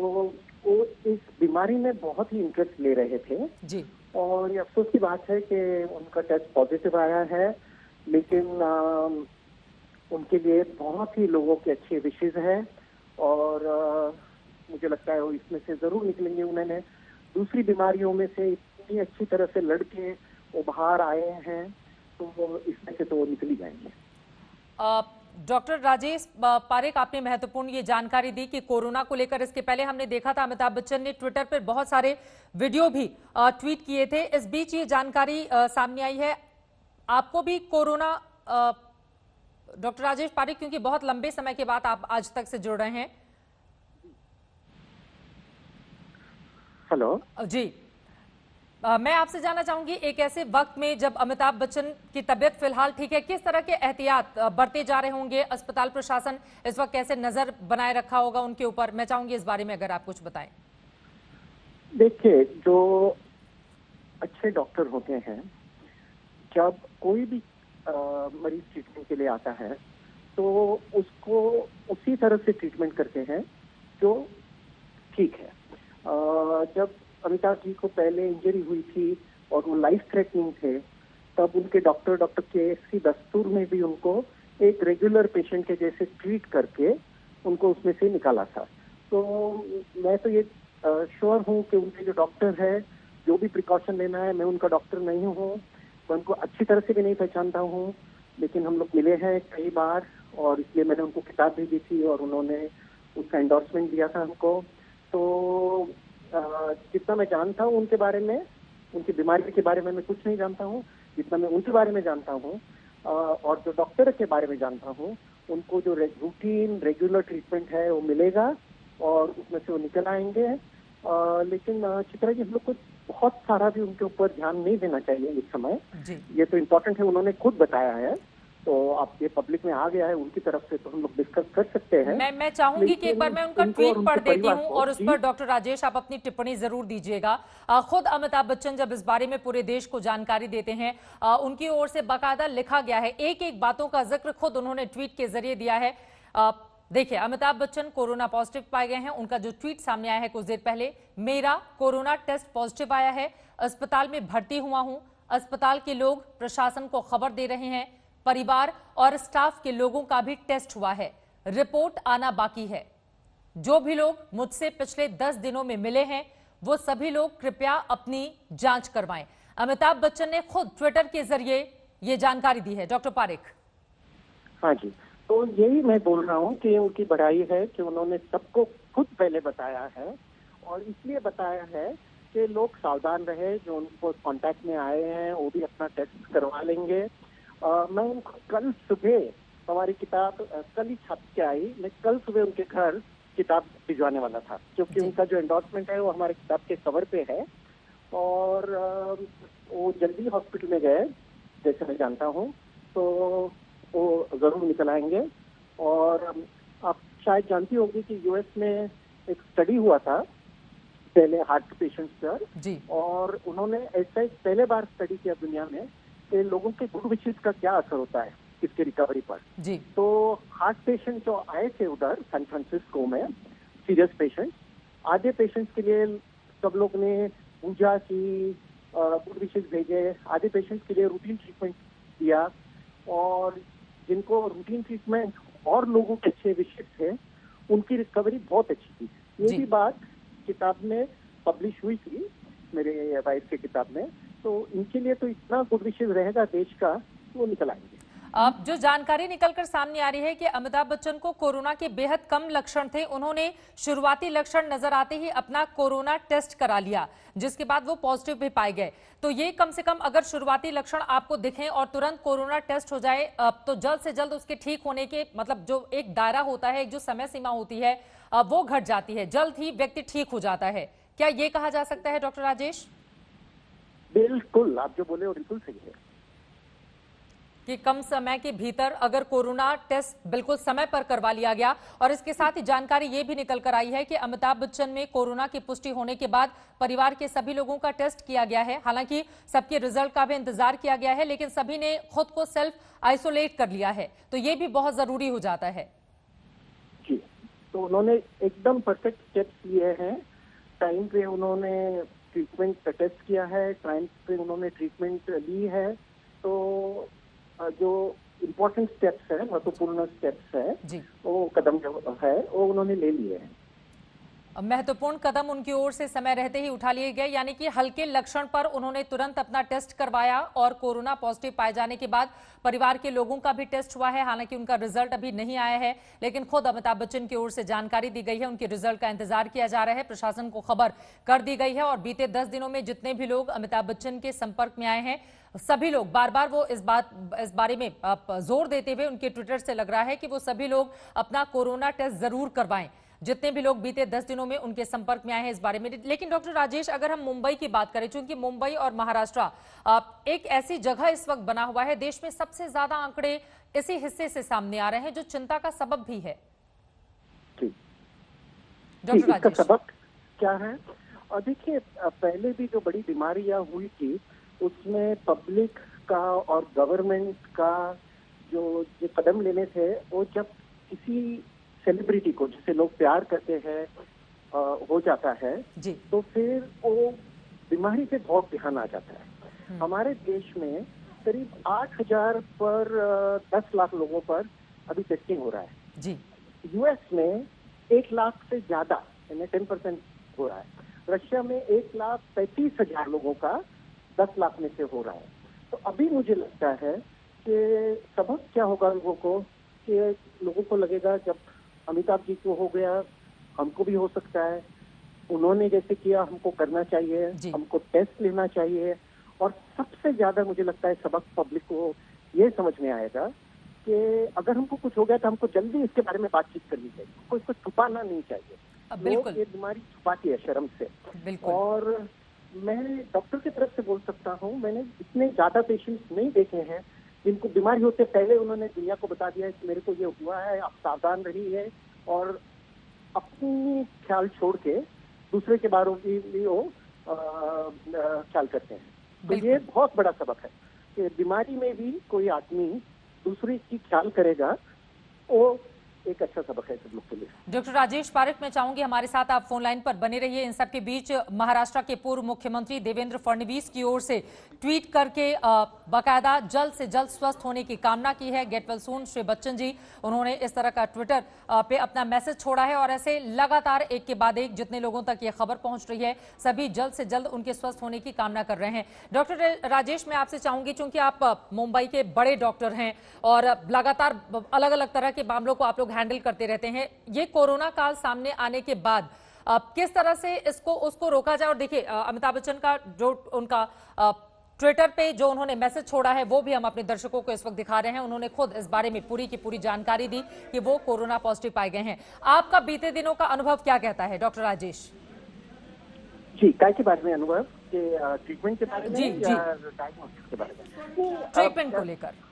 वो इस बीमारी में बहुत ही इंटरेस्ट ले रहे थे जी। और ये अफसोस की बात है कि उनका टेस्ट पॉजिटिव आया है, लेकिन उनके लिए बहुत ही लोगों के अच्छे विशेष हैं और मुझे लगता है वो इसमें से जरूर निकलेंगे। उन्होंने दूसरी बीमारियों में से इतनी अच्छी तरह से लड़के वो बाहर आए हैं, तो वो इसमें से तो वो निकल ही जाएंगे। डॉक्टर राजेश पारेख, आपने महत्वपूर्ण ये जानकारी दी कि कोरोना को लेकर इसके पहले हमने देखा था अमिताभ बच्चन ने ट्विटर पर बहुत सारे वीडियो भी ट्वीट किए थे। इस बीच ये जानकारी सामने आई है, आपको भी कोरोना, डॉक्टर राजेश पारेख, क्योंकि बहुत लंबे समय के बाद आप आज तक से जुड़ रहे हैं। हेलो जी। मैं आपसे जानना चाहूंगी, एक ऐसे वक्त में जब अमिताभ बच्चन की तबीयत फिलहाल ठीक है, किस तरह के एहतियात बरते जा रहे होंगे? अस्पताल प्रशासन इस वक्त कैसे नजर बनाए रखा होगा उनके ऊपर? मैं चाहूंगी इस बारे में अगर आप कुछ बताएं। देखिए, जो अच्छे डॉक्टर होते हैं, जब कोई भी मरीज ट्रीटमेंट के लिए आता है तो उसको उसी तरह से ट्रीटमेंट करते हैं जो ठीक है। जब अमिताभ जी को पहले इंजरी हुई थी और वो लाइफ थ्रेटनिंग थे, तब उनके डॉक्टर के दस्तूर में भी उनको एक रेगुलर पेशेंट के जैसे ट्रीट करके उनको उसमें से निकाला था। तो मैं तो ये श्योर हूँ कि उनके जो डॉक्टर है, जो भी प्रिकॉशन लेना है, मैं उनका डॉक्टर नहीं हूँ, मैं उनको अच्छी तरह से भी नहीं पहचानता हूँ, लेकिन हम लोग मिले हैं कई बार और इसलिए मैंने उनको किताब भी दी थी और उन्होंने उसका एंडोर्समेंट दिया था हमको। तो जितना मैं जानता हूँ उनके बारे में, उनकी बीमारी के बारे में मैं कुछ नहीं जानता हूँ, जितना मैं उनके बारे में जानता हूँ और जो डॉक्टर के बारे में जानता हूँ, उनको जो रूटीन रेगुलर ट्रीटमेंट है वो मिलेगा और उसमें से वो निकल आएंगे। लेकिन चित्रा जी, हम लोग को बहुत सारा भी उनके ऊपर ध्यान नहीं देना चाहिए इस समय जी। ये तो इम्पोर्टेंट है, उन्होंने खुद बताया है, तो आप ये पब्लिक में आ गया है उनकी तरफ से, तो हम लोग डिस्कस कर सकते हैं। मैं चाहूंगी कि एक बार मैं उनका ट्वीट पढ़ देती हूँ और उस पर डॉक्टर राजेश आप अपनी टिप्पणी जरूर दीजिएगा। खुद अमिताभ बच्चन जब इस बारे में पूरे देश को जानकारी देते हैं, उनकी ओर से बाकायदा लिखा गया है, एक एक बातों का जिक्र खुद उन्होंने ट्वीट के जरिए दिया है। देखिए, अमिताभ बच्चन कोरोना पॉजिटिव पाए गए हैं। उनका जो ट्वीट सामने आया है कुछ देर पहले, मेरा कोरोना टेस्ट पॉजिटिव आया है, अस्पताल में भर्ती हुआ हूं, अस्पताल के लोग प्रशासन को खबर दे रहे हैं, परिवार और स्टाफ के लोगों का भी टेस्ट हुआ है, रिपोर्ट आना बाकी है। जो भी लोग मुझसे पिछले 10 दिनों में मिले हैं वो सभी लोग कृपया अपनी जांच करवाएं। अमिताभ बच्चन ने खुद ट्विटर के जरिए ये जानकारी दी है। डॉक्टर पारेख। हाँ जी, तो यही मैं बोल रहा हूँ कि उनकी बड़ाई है कि उन्होंने सबको खुद पहले बताया है और इसलिए बताया है कि लोग सावधान रहे, जो उनको कांटेक्ट में आए हैं वो भी अपना टेस्ट करवा लेंगे। मैं उनको कल सुबह, हमारी किताब कल ही छप के आई, मैं कल सुबह उनके घर किताब भिजवाने वाला था, क्योंकि उनका जो एंडोर्समेंट है वो हमारे किताब के कवर पे है और वो जल्दी हॉस्पिटल में गए जैसे मैं जानता हूँ, तो वो जरूर निकल आएंगे। और आप शायद जानती होंगी कि यूएस में एक स्टडी हुआ था पहले हार्ट पेशेंट्स पर जी। और उन्होंने ऐसा एक पहले बार स्टडी किया दुनिया में कि लोगों के गुड विशेस का क्या असर होता है इसके रिकवरी पर जी। तो हार्ट पेशेंट जो आए थे उधर सैन फ्रांसिस्को में, सीरियस पेशेंट, आधे पेशेंट्स के लिए सब लोग ने पूजा की, गुड विशेस भेजे, आधे पेशेंट्स के लिए रूटीन ट्रीटमेंट दिया और जिनको रूटीन ट्रीटमेंट और लोगों के अच्छे विशेष थे उनकी रिकवरी बहुत अच्छी थी। ये भी बात किताब में पब्लिश हुई थी, मेरे वाइफ की किताब में, तो इनके लिए तो इतना गुड विशेष रहेगा देश का, वो निकल आएंगे। अब जो जानकारी निकलकर सामने आ रही है कि अमिताभ बच्चन को कोरोना के बेहद कम लक्षण थे, उन्होंने शुरुआती लक्षण नजर आते ही अपना कोरोना टेस्ट करा लिया, जिसके बाद वो पॉजिटिव भी पाए गए। तो ये कम से कम अगर शुरुआती लक्षण आपको दिखें और तुरंत कोरोना टेस्ट हो जाए तो जल्द से जल्द उसके ठीक होने के मतलब जो एक दायरा होता है, एक जो समय सीमा होती है वो घट जाती है, जल्द ही व्यक्ति ठीक हो जाता है। क्या ये कहा जा सकता है डॉक्टर राजेश? बिल्कुल, आप जो बोले वो बिल्कुल सही है कि कम समय के भीतर अगर कोरोना टेस्ट बिल्कुल समय पर करवा लिया गया। और इसके साथ ही जानकारी ये भी निकल कर आई है कि अमिताभ बच्चन में कोरोना की पुष्टि होने के बाद परिवार के सभी लोगों का टेस्ट किया गया है। हालांकि सबके रिजल्ट का भी इंतजार किया गया है, लेकिन सभी ने खुद को सेल्फ आइसोलेट कर लिया है, तो ये भी बहुत जरूरी हो जाता है जी। तो उन्होंने एकदम परफेक्ट स्टेप्स लिए हैं, टाइम पे उन्होंने ट्रीटमेंट टेस्ट किया है, टाइम पे उन्होंने ट्रीटमेंट ली है, तो जो इम्पोर्टेंट स्टेप्स है, महत्वपूर्ण स्टेप्स है जी, वो कदम जो है वो उन्होंने ले लिए हैं। महत्वपूर्ण कदम उनकी ओर से समय रहते ही उठा लिए गए, यानी कि हल्के लक्षण पर उन्होंने तुरंत अपना टेस्ट करवाया और कोरोना पॉजिटिव पाए जाने के बाद परिवार के लोगों का भी टेस्ट हुआ है। हालांकि उनका रिजल्ट अभी नहीं आया है, लेकिन खुद अमिताभ बच्चन की ओर से जानकारी दी गई है, उनके रिजल्ट का इंतजार किया जा रहा है, प्रशासन को खबर कर दी गई है। और बीते 10 दिनों में जितने भी लोग अमिताभ बच्चन के संपर्क में आए हैं, सभी लोग बार बार वो इस बारे में जोर देते हुए उनके ट्विटर से लग रहा है कि वो सभी लोग अपना कोरोना टेस्ट जरूर करवाएं। जितने भी लोग बीते 10 दिनों में उनके संपर्क में आए हैं इस बारे में। लेकिन डॉक्टर राजेश, अगर हम मुंबई की बात करें, चूंकि मुंबई और महाराष्ट्र एक ऐसी जगह इस वक्त बना हुआ है, देश में सबसे ज्यादा आंकड़े इसी हिस्से से सामने आ रहे हैं, जो चिंता का सबब भी है। डॉक्टर राजेश, इसका सबब क्या है? और देखिए, पहले भी जो बड़ी बीमारियां हुई थी उसमें पब्लिक का और गवर्नमेंट का जो कदम लेने थे, वो जब किसी सेलिब्रिटी को, जिसे लोग प्यार करते हैं, हो जाता है जी, तो फिर वो बीमारी से बहुत ध्यान आ जाता है। हमारे देश में करीब 8,000 पर 10 लाख लोगों पर अभी टेस्टिंग हो रहा है जी। यूएस में 1 लाख से ज्यादा, यानी 10% हो रहा है। रशिया में 1,35,000 लोगों का 10 लाख में से हो रहा है। तो अभी मुझे लगता है कि सबक क्या होगा लोगों को, कि लोगों को लगेगा जब अमिताभ जी को हो गया, हमको भी हो सकता है। उन्होंने जैसे किया हमको करना चाहिए, हमको टेस्ट लेना चाहिए। और सबसे ज्यादा मुझे लगता है सबक पब्लिक को ये समझ में आएगा कि अगर हमको कुछ हो गया तो हमको जल्दी इसके बारे में बातचीत करनी चाहिए, कोई इसको छुपाना नहीं चाहिए। लोग ये बीमारी छुपाती है शर्म से। और मैं डॉक्टर की तरफ से बोल सकता हूँ, मैंने इतने ज्यादा पेशेंट्स नहीं देखे हैं जिनको बीमारी होते पहले उन्होंने दुनिया को बता दिया है कि मेरे को ये हुआ है, आप सावधान रहिए, और अपनी ख्याल छोड़ के दूसरे के बारे में भी वो ख्याल करते हैं। तो ये बहुत बड़ा सबक है कि बीमारी में भी कोई आदमी दूसरे की ख्याल करेगा, वो एक अच्छा सबक है सब लोग के लिए। डॉक्टर राजेश पारिक, मैं चाहूंगी हमारे साथ आप फोन लाइन पर बने रहिए। इन सबके बीच महाराष्ट्र के पूर्व मुख्यमंत्री देवेंद्र फडणवीस की ओर से ट्वीट करके बाकायदा जल्द से जल्द स्वस्थ होने की कामना की है। Get well soon Shri Bachchan ji, उन्होंने इस तरह का ट्विटर पे अपना मैसेज छोड़ा है, और ऐसे लगातार एक के बाद एक जितने लोगों तक ये खबर पहुंच रही है, सभी जल्द से जल्द उनके स्वस्थ होने की कामना कर रहे हैं। डॉक्टर राजेश, मैं आपसे चाहूंगी, चूंकि आप मुंबई के बड़े डॉक्टर हैं और लगातार अलग अलग तरह के मामलों को आप लोग हैंडल करते रहते हैं, ये कोरोना काल सामने आने के बाद किस तरह से इसको उसको रोका जाए? और देखिए, अमिताभ बच्चन का जो उनका ट्विटर पे जो उन्होंने मैसेज छोड़ा है वो भी हम अपने दर्शकों को इस वक्त दिखा रहे हैं। उन्होंने खुद इस बारे में पूरी की पूरी जानकारी दी कि वो कोरोना पॉजिटिव पाए गए हैं। आपका बीते दिनों का अनुभव क्या कहता है डॉक्टर राजेश? जी, क्या के बारे में अनुभव? ट्रीटमेंट के बारे में या डायग्नोस्टिक्स के बारे में? ट्रीटमेंट को लेकर।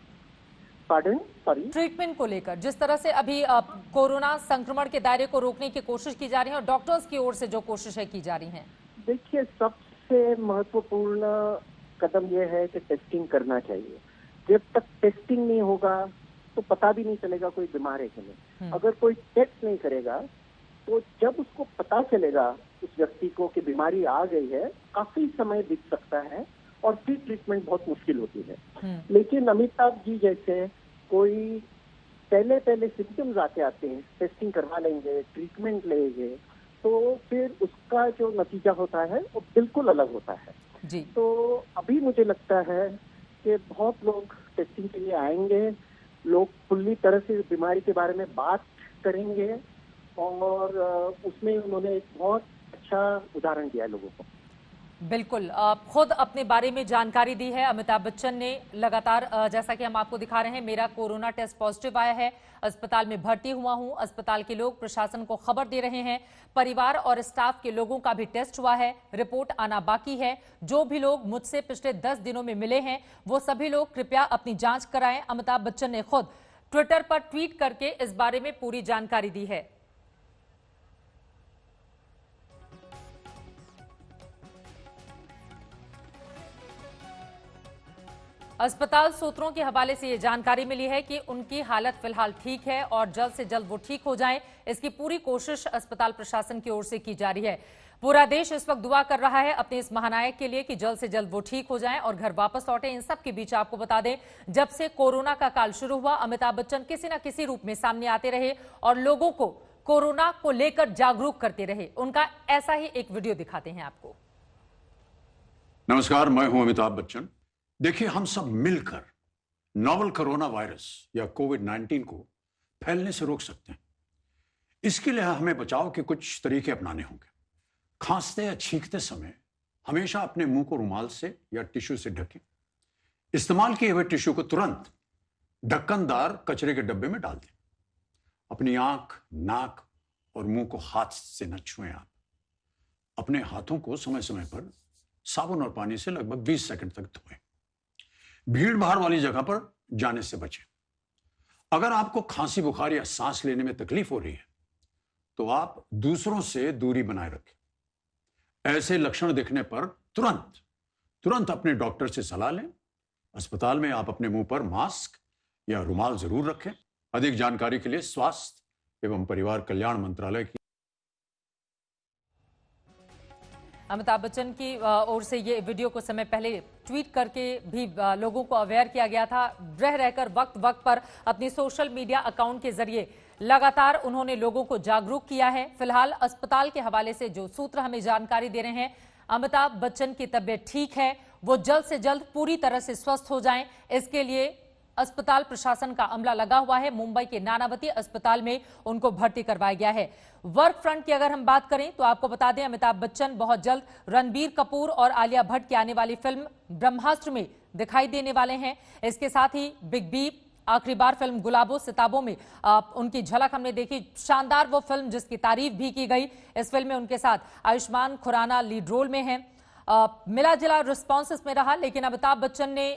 पार्डन, सॉरी, ट्रीटमेंट को लेकर जिस तरह से अभी कोरोना संक्रमण के दायरे को रोकने की कोशिश की जा रही है और डॉक्टर्स की ओर से जो कोशिशें की जा रही हैं। देखिए, सबसे महत्वपूर्ण कदम यह है कि टेस्टिंग करना चाहिए। जब तक टेस्टिंग नहीं होगा तो पता भी नहीं चलेगा कोई बीमार है कि नहीं। अगर कोई टेस्ट नहीं करेगा तो जब उसको पता चलेगा उस व्यक्ति को कि बीमारी आ गई है, काफी समय बीत सकता है और फिर ट्रीटमेंट बहुत मुश्किल होती है। लेकिन अमिताभ जी जैसे कोई पहले सिम्टम्स आते हैं, टेस्टिंग करवा लेंगे, ट्रीटमेंट लेंगे, तो फिर उसका जो नतीजा होता है वो बिल्कुल अलग होता है जी। तो अभी मुझे लगता है कि बहुत लोग टेस्टिंग के लिए आएंगे, लोग पूरी तरह से बीमारी के बारे में बात करेंगे, और उसमें उन्होंने एक बहुत अच्छा उदाहरण दिया लोगों को। बिल्कुल, खुद अपने बारे में जानकारी दी है अमिताभ बच्चन ने। लगातार जैसा कि हम आपको दिखा रहे हैं, मेरा कोरोना टेस्ट पॉजिटिव आया है, अस्पताल में भर्ती हुआ हूं, अस्पताल के लोग प्रशासन को खबर दे रहे हैं, परिवार और स्टाफ के लोगों का भी टेस्ट हुआ है, रिपोर्ट आना बाकी है। जो भी लोग मुझसे पिछले 10 दिनों में मिले हैं वो सभी लोग कृपया अपनी जांच कराएं। अमिताभ बच्चन ने खुद ट्विटर पर ट्वीट करके इस बारे में पूरी जानकारी दी है। अस्पताल सूत्रों के हवाले से ये जानकारी मिली है कि उनकी हालत फिलहाल ठीक है और जल्द से जल्द वो ठीक हो जाएं, इसकी पूरी कोशिश अस्पताल प्रशासन की ओर से की जा रही है। पूरा देश इस वक्त दुआ कर रहा है अपने इस महानायक के लिए कि जल्द से जल्द वो ठीक हो जाएं और घर वापस लौटें। इन सब के बीच आपको बता दें, जब से कोरोना का काल शुरू हुआ, अमिताभ बच्चन किसी न किसी रूप में सामने आते रहे और लोगों को कोरोना को लेकर जागरूक करते रहे। उनका ऐसा ही एक वीडियो दिखाते हैं आपको। नमस्कार, मैं हूं अमिताभ बच्चन। देखिए, हम सब मिलकर नोवल कोरोना वायरस या कोविड-19 को फैलने से रोक सकते हैं। इसके लिए हमें बचाव के कुछ तरीके अपनाने होंगे। खांसते या छींकते समय हमेशा अपने मुंह को रुमाल से या टिश्यू से ढकें। इस्तेमाल किए हुए टिश्यू को तुरंत ढक्कनदार कचरे के डब्बे में डाल दें। अपनी आंख, नाक और मुंह को हाथ से न छुएं। आप अपने हाथों को समय समय पर साबुन और पानी से लगभग 20 सेकंड तक धोएं। भीड़ भाड़ वाली जगह पर जाने से बचें। अगर आपको खांसी, बुखार या सांस लेने में तकलीफ हो रही है तो आप दूसरों से दूरी बनाए रखें। ऐसे लक्षण दिखने पर तुरंत अपने डॉक्टर से सलाह लें। अस्पताल में आप अपने मुंह पर मास्क या रुमाल जरूर रखें। अधिक जानकारी के लिए स्वास्थ्य एवं परिवार कल्याण मंत्रालय की अमिताभ बच्चन की ओर से ये वीडियो कुछ समय पहले ट्वीट करके भी लोगों को अवेयर किया गया था। रह रहकर वक्त वक्त पर अपनी सोशल मीडिया अकाउंट के जरिए लगातार उन्होंने लोगों को जागरूक किया है। फिलहाल अस्पताल के हवाले से जो सूत्र हमें जानकारी दे रहे हैं, अमिताभ बच्चन की तबीयत ठीक है, वो जल्द से जल्द पूरी तरह से स्वस्थ हो जाएं, इसके लिए अस्पताल प्रशासन का अमला लगा हुआ है। मुंबई के नानावती अस्पताल में उनको भर्ती करवाया गया है। वर्क फ्रंट की अगर हम बात करें तो आपको बता दें, अमिताभ बच्चन बहुत जल्द रणबीर कपूर और आलिया भट्ट की आने वाली फिल्म ब्रह्मास्त्र में दिखाई देने वाले हैं। इसके साथ ही बिग बी, आखिरी बार फिल्म गुलाबो सिताबों में उनकी झलक हमने देखी। शानदार वो फिल्म जिसकी तारीफ भी की गई। इस फिल्म में उनके साथ आयुष्मान खुराना लीड रोल में है। मिला जुला रिस्पॉन्स इसमें रहा, लेकिन अमिताभ बच्चन ने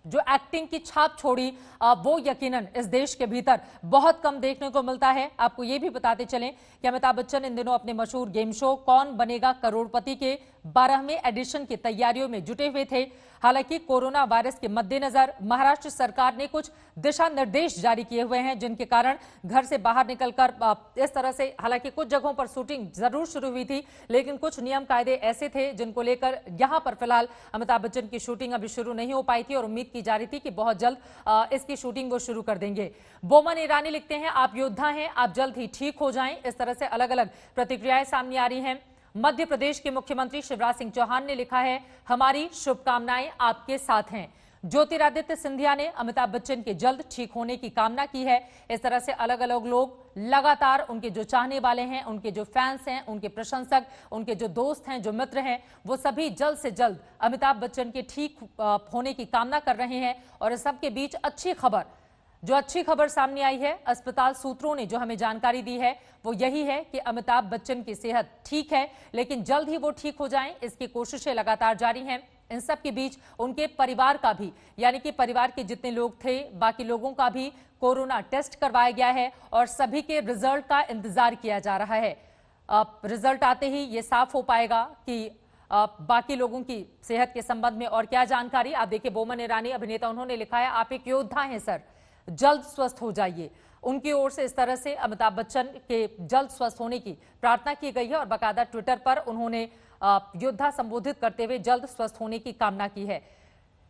जो एक्टिंग की छाप छोड़ी वो यकीनन इस देश के भीतर बहुत कम देखने को मिलता है। आपको ये भी बताते चलें कि अमिताभ बच्चन इन दिनों अपने मशहूर गेम शो कौन बनेगा करोड़पति के 12वें एडिशन की तैयारियों में जुटे हुए थे। हालांकि कोरोना वायरस के मद्देनजर महाराष्ट्र सरकार ने कुछ दिशा निर्देश जारी किए हुए हैं, जिनके कारण घर से बाहर निकलकर इस तरह से, हालांकि कुछ जगहों पर शूटिंग जरूर शुरू हुई थी, लेकिन कुछ नियम कायदे ऐसे थे जिनको लेकर यहां पर फिलहाल अमिताभ बच्चन की शूटिंग अभी शुरू नहीं हो पाई थी और उम्मीद की जा रही थी कि बहुत जल्द इसकी शूटिंग वो शुरू कर देंगे। बोमन ईरानी लिखते हैं, आप योद्धा हैं, आप जल्द ही ठीक हो जाएं। इस तरह से अलग अलग प्रतिक्रियाएं सामने आ रही हैं। मध्य प्रदेश के मुख्यमंत्री शिवराज सिंह चौहान ने लिखा है, हमारी शुभकामनाएं आपके साथ हैं। ज्योतिरादित्य सिंधिया ने अमिताभ बच्चन के जल्द ठीक होने की कामना की है। इस तरह से अलग अलग लोग लगातार उनके जो चाहने वाले हैं, उनके जो फैंस हैं, उनके प्रशंसक, उनके जो दोस्त हैं, जो मित्र हैं, वो सभी जल्द से जल्द अमिताभ बच्चन के ठीक होने की कामना कर रहे हैं। और इस सबके बीच अच्छी खबर सामने आई है, अस्पताल सूत्रों ने जो हमें जानकारी दी है वो यही है कि अमिताभ बच्चन की सेहत ठीक है, लेकिन जल्द ही वो ठीक हो जाएं, इसकी कोशिशें लगातार जारी हैं। इन सब के बीच उनके परिवार का भी, यानी कि परिवार के जितने लोग थे, बाकी लोगों का भी कोरोना टेस्ट करवाया गया है और सभी के रिजल्ट का इंतजार किया जा रहा है। रिजल्ट आते ही ये साफ हो पाएगा कि बाकी लोगों की सेहत के संबंध में और क्या जानकारी। आप देखिए, बोमन ईरानी अभिनेता, उन्होंने लिखा है, आप एक योद्धा हैं सर, जल्द स्वस्थ हो जाइए। उनकी ओर से इस तरह से अमिताभ बच्चन के जल्द स्वस्थ होने की प्रार्थना की गई है और बाकायदा ट्विटर पर उन्होंने योद्धा संबोधित करते हुए जल्द स्वस्थ होने की कामना की है।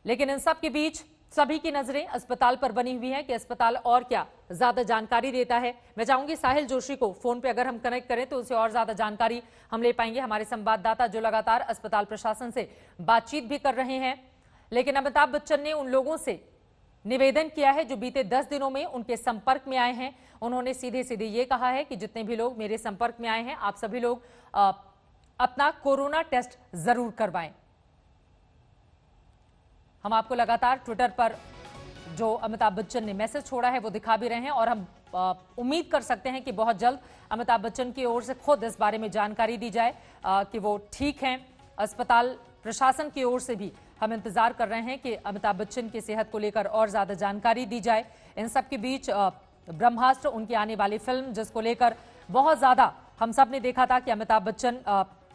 लेकिन इन सब के बीच सभी की नजरें अस्पताल पर बनी हुई हैं कि अस्पताल और क्या ज्यादा जानकारी देता है। मैं चाहूंगी साहिल जोशी को फोन पे अगर हम कनेक्ट करें तो उसे और ज्यादा जानकारी हम ले पाएंगे, हमारे संवाददाता जो लगातार अस्पताल प्रशासन से बातचीत भी कर रहे हैं। लेकिन अमिताभ बच्चन ने उन लोगों से निवेदन किया है जो बीते 10 दिनों में उनके संपर्क में आए हैं। उन्होंने सीधे सीधे ये कहा है कि जितने भी लोग मेरे संपर्क में आए हैं, आप सभी लोग अपना कोरोना टेस्ट जरूर करवाएं। हम आपको लगातार ट्विटर पर जो अमिताभ बच्चन ने मैसेज छोड़ा है वो दिखा भी रहे हैं और हम उम्मीद कर सकते हैं कि बहुत जल्द अमिताभ बच्चन की ओर से खुद इस बारे में जानकारी दी जाए कि वो ठीक हैं। अस्पताल प्रशासन की ओर से भी हम इंतजार कर रहे हैं कि अमिताभ बच्चन की सेहत को लेकर और ज्यादा जानकारी दी जाए। इन सब के बीच ब्रह्मास्त्र, उनकी आने वाली फिल्म, जिसको लेकर बहुत ज्यादा हम सब ने देखा था कि अमिताभ बच्चन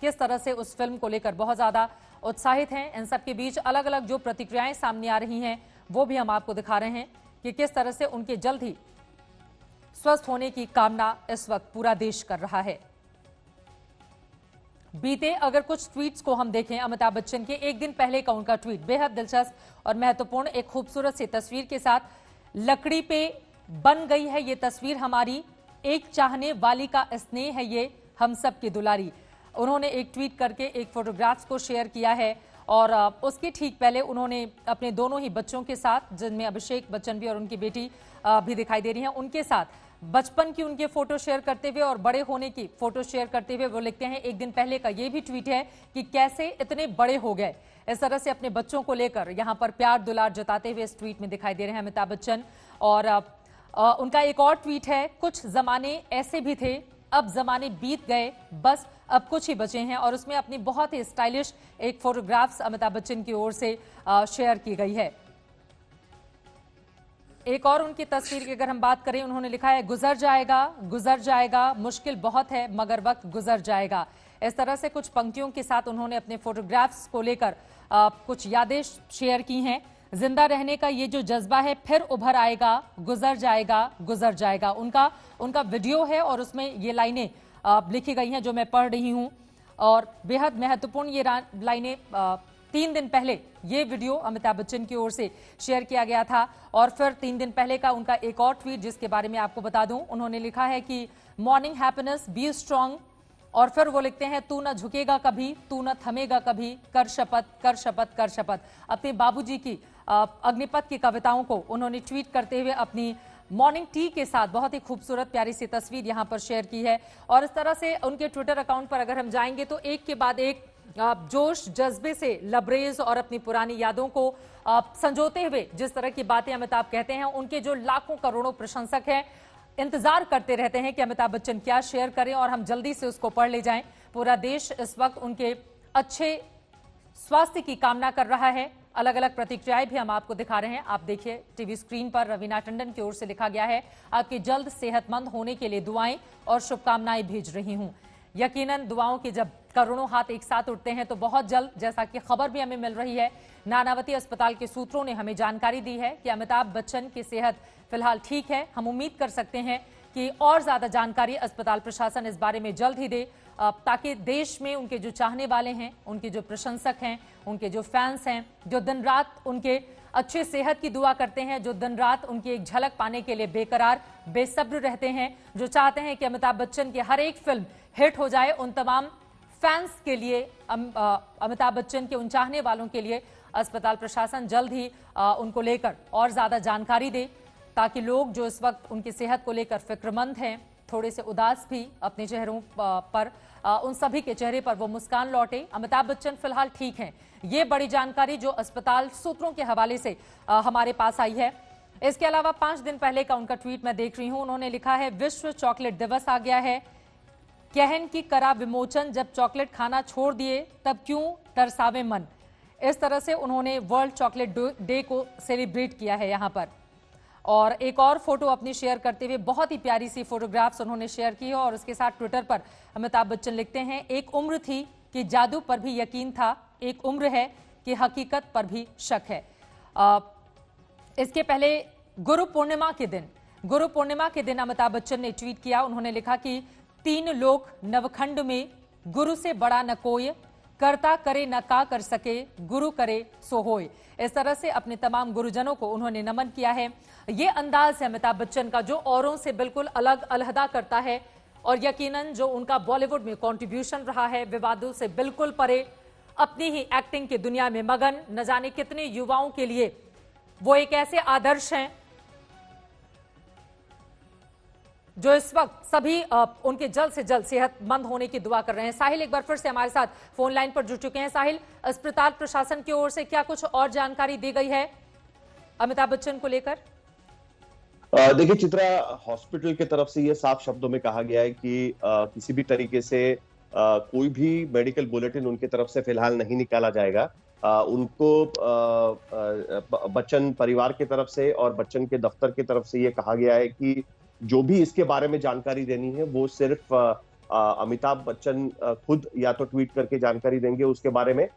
किस तरह से उस फिल्म को लेकर बहुत ज्यादा उत्साहित हैं। इन सब के बीच अलग अलग जो प्रतिक्रियाएं सामने आ रही हैं वो भी हम आपको दिखा रहे हैं कि किस तरह से उनके जल्द ही स्वस्थ होने की कामना इस वक्त पूरा देश कर रहा है। बीते अगर कुछ ट्वीट्स को हम देखें, अमिताभ बच्चन के एक दिन पहले का उनका ट्वीट बेहद दिलचस्प और महत्वपूर्ण, एक खूबसूरत सी तस्वीर के साथ, लकड़ी पे बन गई है ये तस्वीर हमारी, एक चाहने वाली का स्नेह है ये, हम सब की दुलारी। उन्होंने एक ट्वीट करके एक फोटोग्राफ्स को शेयर किया है और उसके ठीक पहले उन्होंने अपने दोनों ही बच्चों के साथ, जिनमें अभिषेक बच्चन भी और उनकी बेटी भी दिखाई दे रही हैं, उनके साथ बचपन की उनके फोटो शेयर करते हुए और बड़े होने की फोटो शेयर करते हुए वो लिखते हैं, एक दिन पहले का ये भी ट्वीट है कि कैसे इतने बड़े हो गए। इस तरह से अपने बच्चों को लेकर यहां पर प्यार दुलार जताते हुए इस ट्वीट में दिखाई दे रहे हैं अमिताभ बच्चन। और उनका एक और ट्वीट है, कुछ जमाने ऐसे भी थे अब जमाने बीत गए, बस अब कुछ ही बचे हैं। और उसमें अपनी बहुत ही स्टाइलिश एक फोटोग्राफ्स अमिताभ बच्चन की ओर से शेयर की गई है। एक और उनकी तस्वीर की अगर हम बात करें, उन्होंने लिखा है गुजर जाएगा, मुश्किल बहुत है मगर वक्त गुजर जाएगा। इस तरह से कुछ पंक्तियों के साथ उन्होंने अपने फोटोग्राफ्स को लेकर कुछ यादें शेयर की हैं। जिंदा रहने का ये जो जज्बा है फिर उभर आएगा, गुजर जाएगा। उनका वीडियो है और उसमें ये लाइनें लिखी गई हैं जो मैं पढ़ रही हूं। और बेहद महत्वपूर्ण ये लाइनें 3 दिन पहले ये वीडियो अमिताभ बच्चन की ओर से शेयर किया गया था। और फिर 3 दिन पहले का उनका एक और ट्वीट जिसके बारे में आपको बता दूं, उन्होंने लिखा है कि मॉर्निंग हैप्पीनेस, बी स्ट्रांग। और फिर वो लिखते हैं तू न झुकेगा कभी, तू न थमेगा कभी, कर शपथ। अपने बाबूजी की अग्निपथ की कविताओं को उन्होंने ट्वीट करते हुए अपनी मॉर्निंग टी के साथ बहुत ही खूबसूरत प्यारी सी तस्वीर यहां पर शेयर की है। और इस तरह से उनके ट्विटर अकाउंट पर अगर हम जाएंगे तो एक के बाद एक जोश जज्बे से लबरेज और अपनी पुरानी यादों को संजोते हुए जिस तरह की बातें अमिताभ कहते हैं, उनके जो लाखों करोड़ों प्रशंसक हैं इंतजार करते रहते हैं कि अमिताभ बच्चन क्या शेयर करें और हम जल्दी से उसको पढ़ ले जाएं। पूरा देश इस वक्त उनके अच्छे स्वास्थ्य की कामना कर रहा है। अलग अलग प्रतिक्रियाएं भी हम आपको दिखा रहे हैं। आप देखिए टीवी स्क्रीन पर रवीना टंडन की ओर से लिखा गया है, आपके जल्द सेहतमंद होने के लिए दुआएं और शुभकामनाएं भेज रही हूं। यकीनन दुआओं के जब करोड़ों हाथ एक साथ उठते हैं तो बहुत जल्द, जैसा कि खबर भी हमें मिल रही है, नानावती अस्पताल के सूत्रों ने हमें जानकारी दी है कि अमिताभ बच्चन की सेहत फिलहाल ठीक है। हम उम्मीद कर सकते हैं कि और ज्यादा जानकारी अस्पताल प्रशासन इस बारे में जल्द ही दे, ताकि देश में उनके जो चाहने वाले हैं, उनके जो प्रशंसक हैं, उनके जो फैंस हैं, जो दिन रात उनके अच्छे सेहत की दुआ करते हैं, जो दिन रात उनकी एक झलक पाने के लिए बेकरार बेसब्र रहते हैं, जो चाहते हैं कि अमिताभ बच्चन की हर एक फिल्म हिट हो जाए, उन तमाम फैंस के लिए, अमिताभ बच्चन के उन चाहने वालों के लिए अस्पताल प्रशासन जल्द ही उनको लेकर और ज्यादा जानकारी दे, ताकि लोग जो इस वक्त उनकी सेहत को लेकर फिक्रमंद हैं, थोड़े से उदास भी अपने चेहरों पर, उन सभी के चेहरे पर वो मुस्कान लौटे। अमिताभ बच्चन फिलहाल ठीक हैं, ये बड़ी जानकारी जो अस्पताल सूत्रों के हवाले से हमारे पास आई है। इसके अलावा 5 दिन पहले का उनका ट्वीट मैं देख रही हूं, उन्होंने लिखा है विश्व चॉकलेट दिवस आ गया है, कहन की करा विमोचन, जब चॉकलेट खाना छोड़ दिए तब क्यों तरसावे मन। इस तरह से उन्होंने वर्ल्ड चॉकलेट डे को सेलिब्रेट किया है यहां पर। और एक और फोटो अपनी शेयर करते हुए बहुत ही प्यारी सी फोटोग्राफ्स उन्होंने शेयर की है और उसके साथ ट्विटर पर अमिताभ बच्चन लिखते हैं, एक उम्र थी कि जादू पर भी यकीन था, एक उम्र है कि हकीकत पर भी शक है। इसके पहले गुरु पूर्णिमा के दिन अमिताभ बच्चन ने ट्वीट किया। उन्होंने लिखा कि 3 लोक नवखंड में गुरु से बड़ा न कोई, करता करे न का कर सके, गुरु करे सो होय। इस तरह से अपने तमाम गुरुजनों को उन्होंने नमन किया है। ये अंदाज है अमिताभ बच्चन का जो औरों से बिल्कुल अलग अलहदा करता है, और यकीनन जो उनका बॉलीवुड में कंट्रीब्यूशन रहा है, विवादों से बिल्कुल परे, अपनी ही एक्टिंग की दुनिया में मगन, न जाने कितने युवाओं के लिए वो एक ऐसे आदर्श हैं जो इस वक्त सभी उनके जल्द से जल्द सेहतमंद होने की दुआ कर रहे हैं। साहिल एक बार फिर से हमारे साथ फोन लाइन पर जुड़ चुके हैं। साहिल, अस्पताल प्रशासन की ओर से क्या कुछ और जानकारी दी गई है अमिताभ बच्चन को लेकर? देखिए चित्रा, हॉस्पिटल की तरफ से ये साफ शब्दों में कहा गया है कि किसी भी तरीके से कोई भी मेडिकल बुलेटिन उनकी तरफ से फिलहाल नहीं निकाला जाएगा। उनको बच्चन परिवार की तरफ से और बच्चन के दफ्तर की तरफ से ये कहा गया है कि जो भी इसके बारे में जानकारी देनी है वो सिर्फ अमिताभ बच्चन खुद या तो ट्वीट करके जानकारी देंगे उसके बारे में,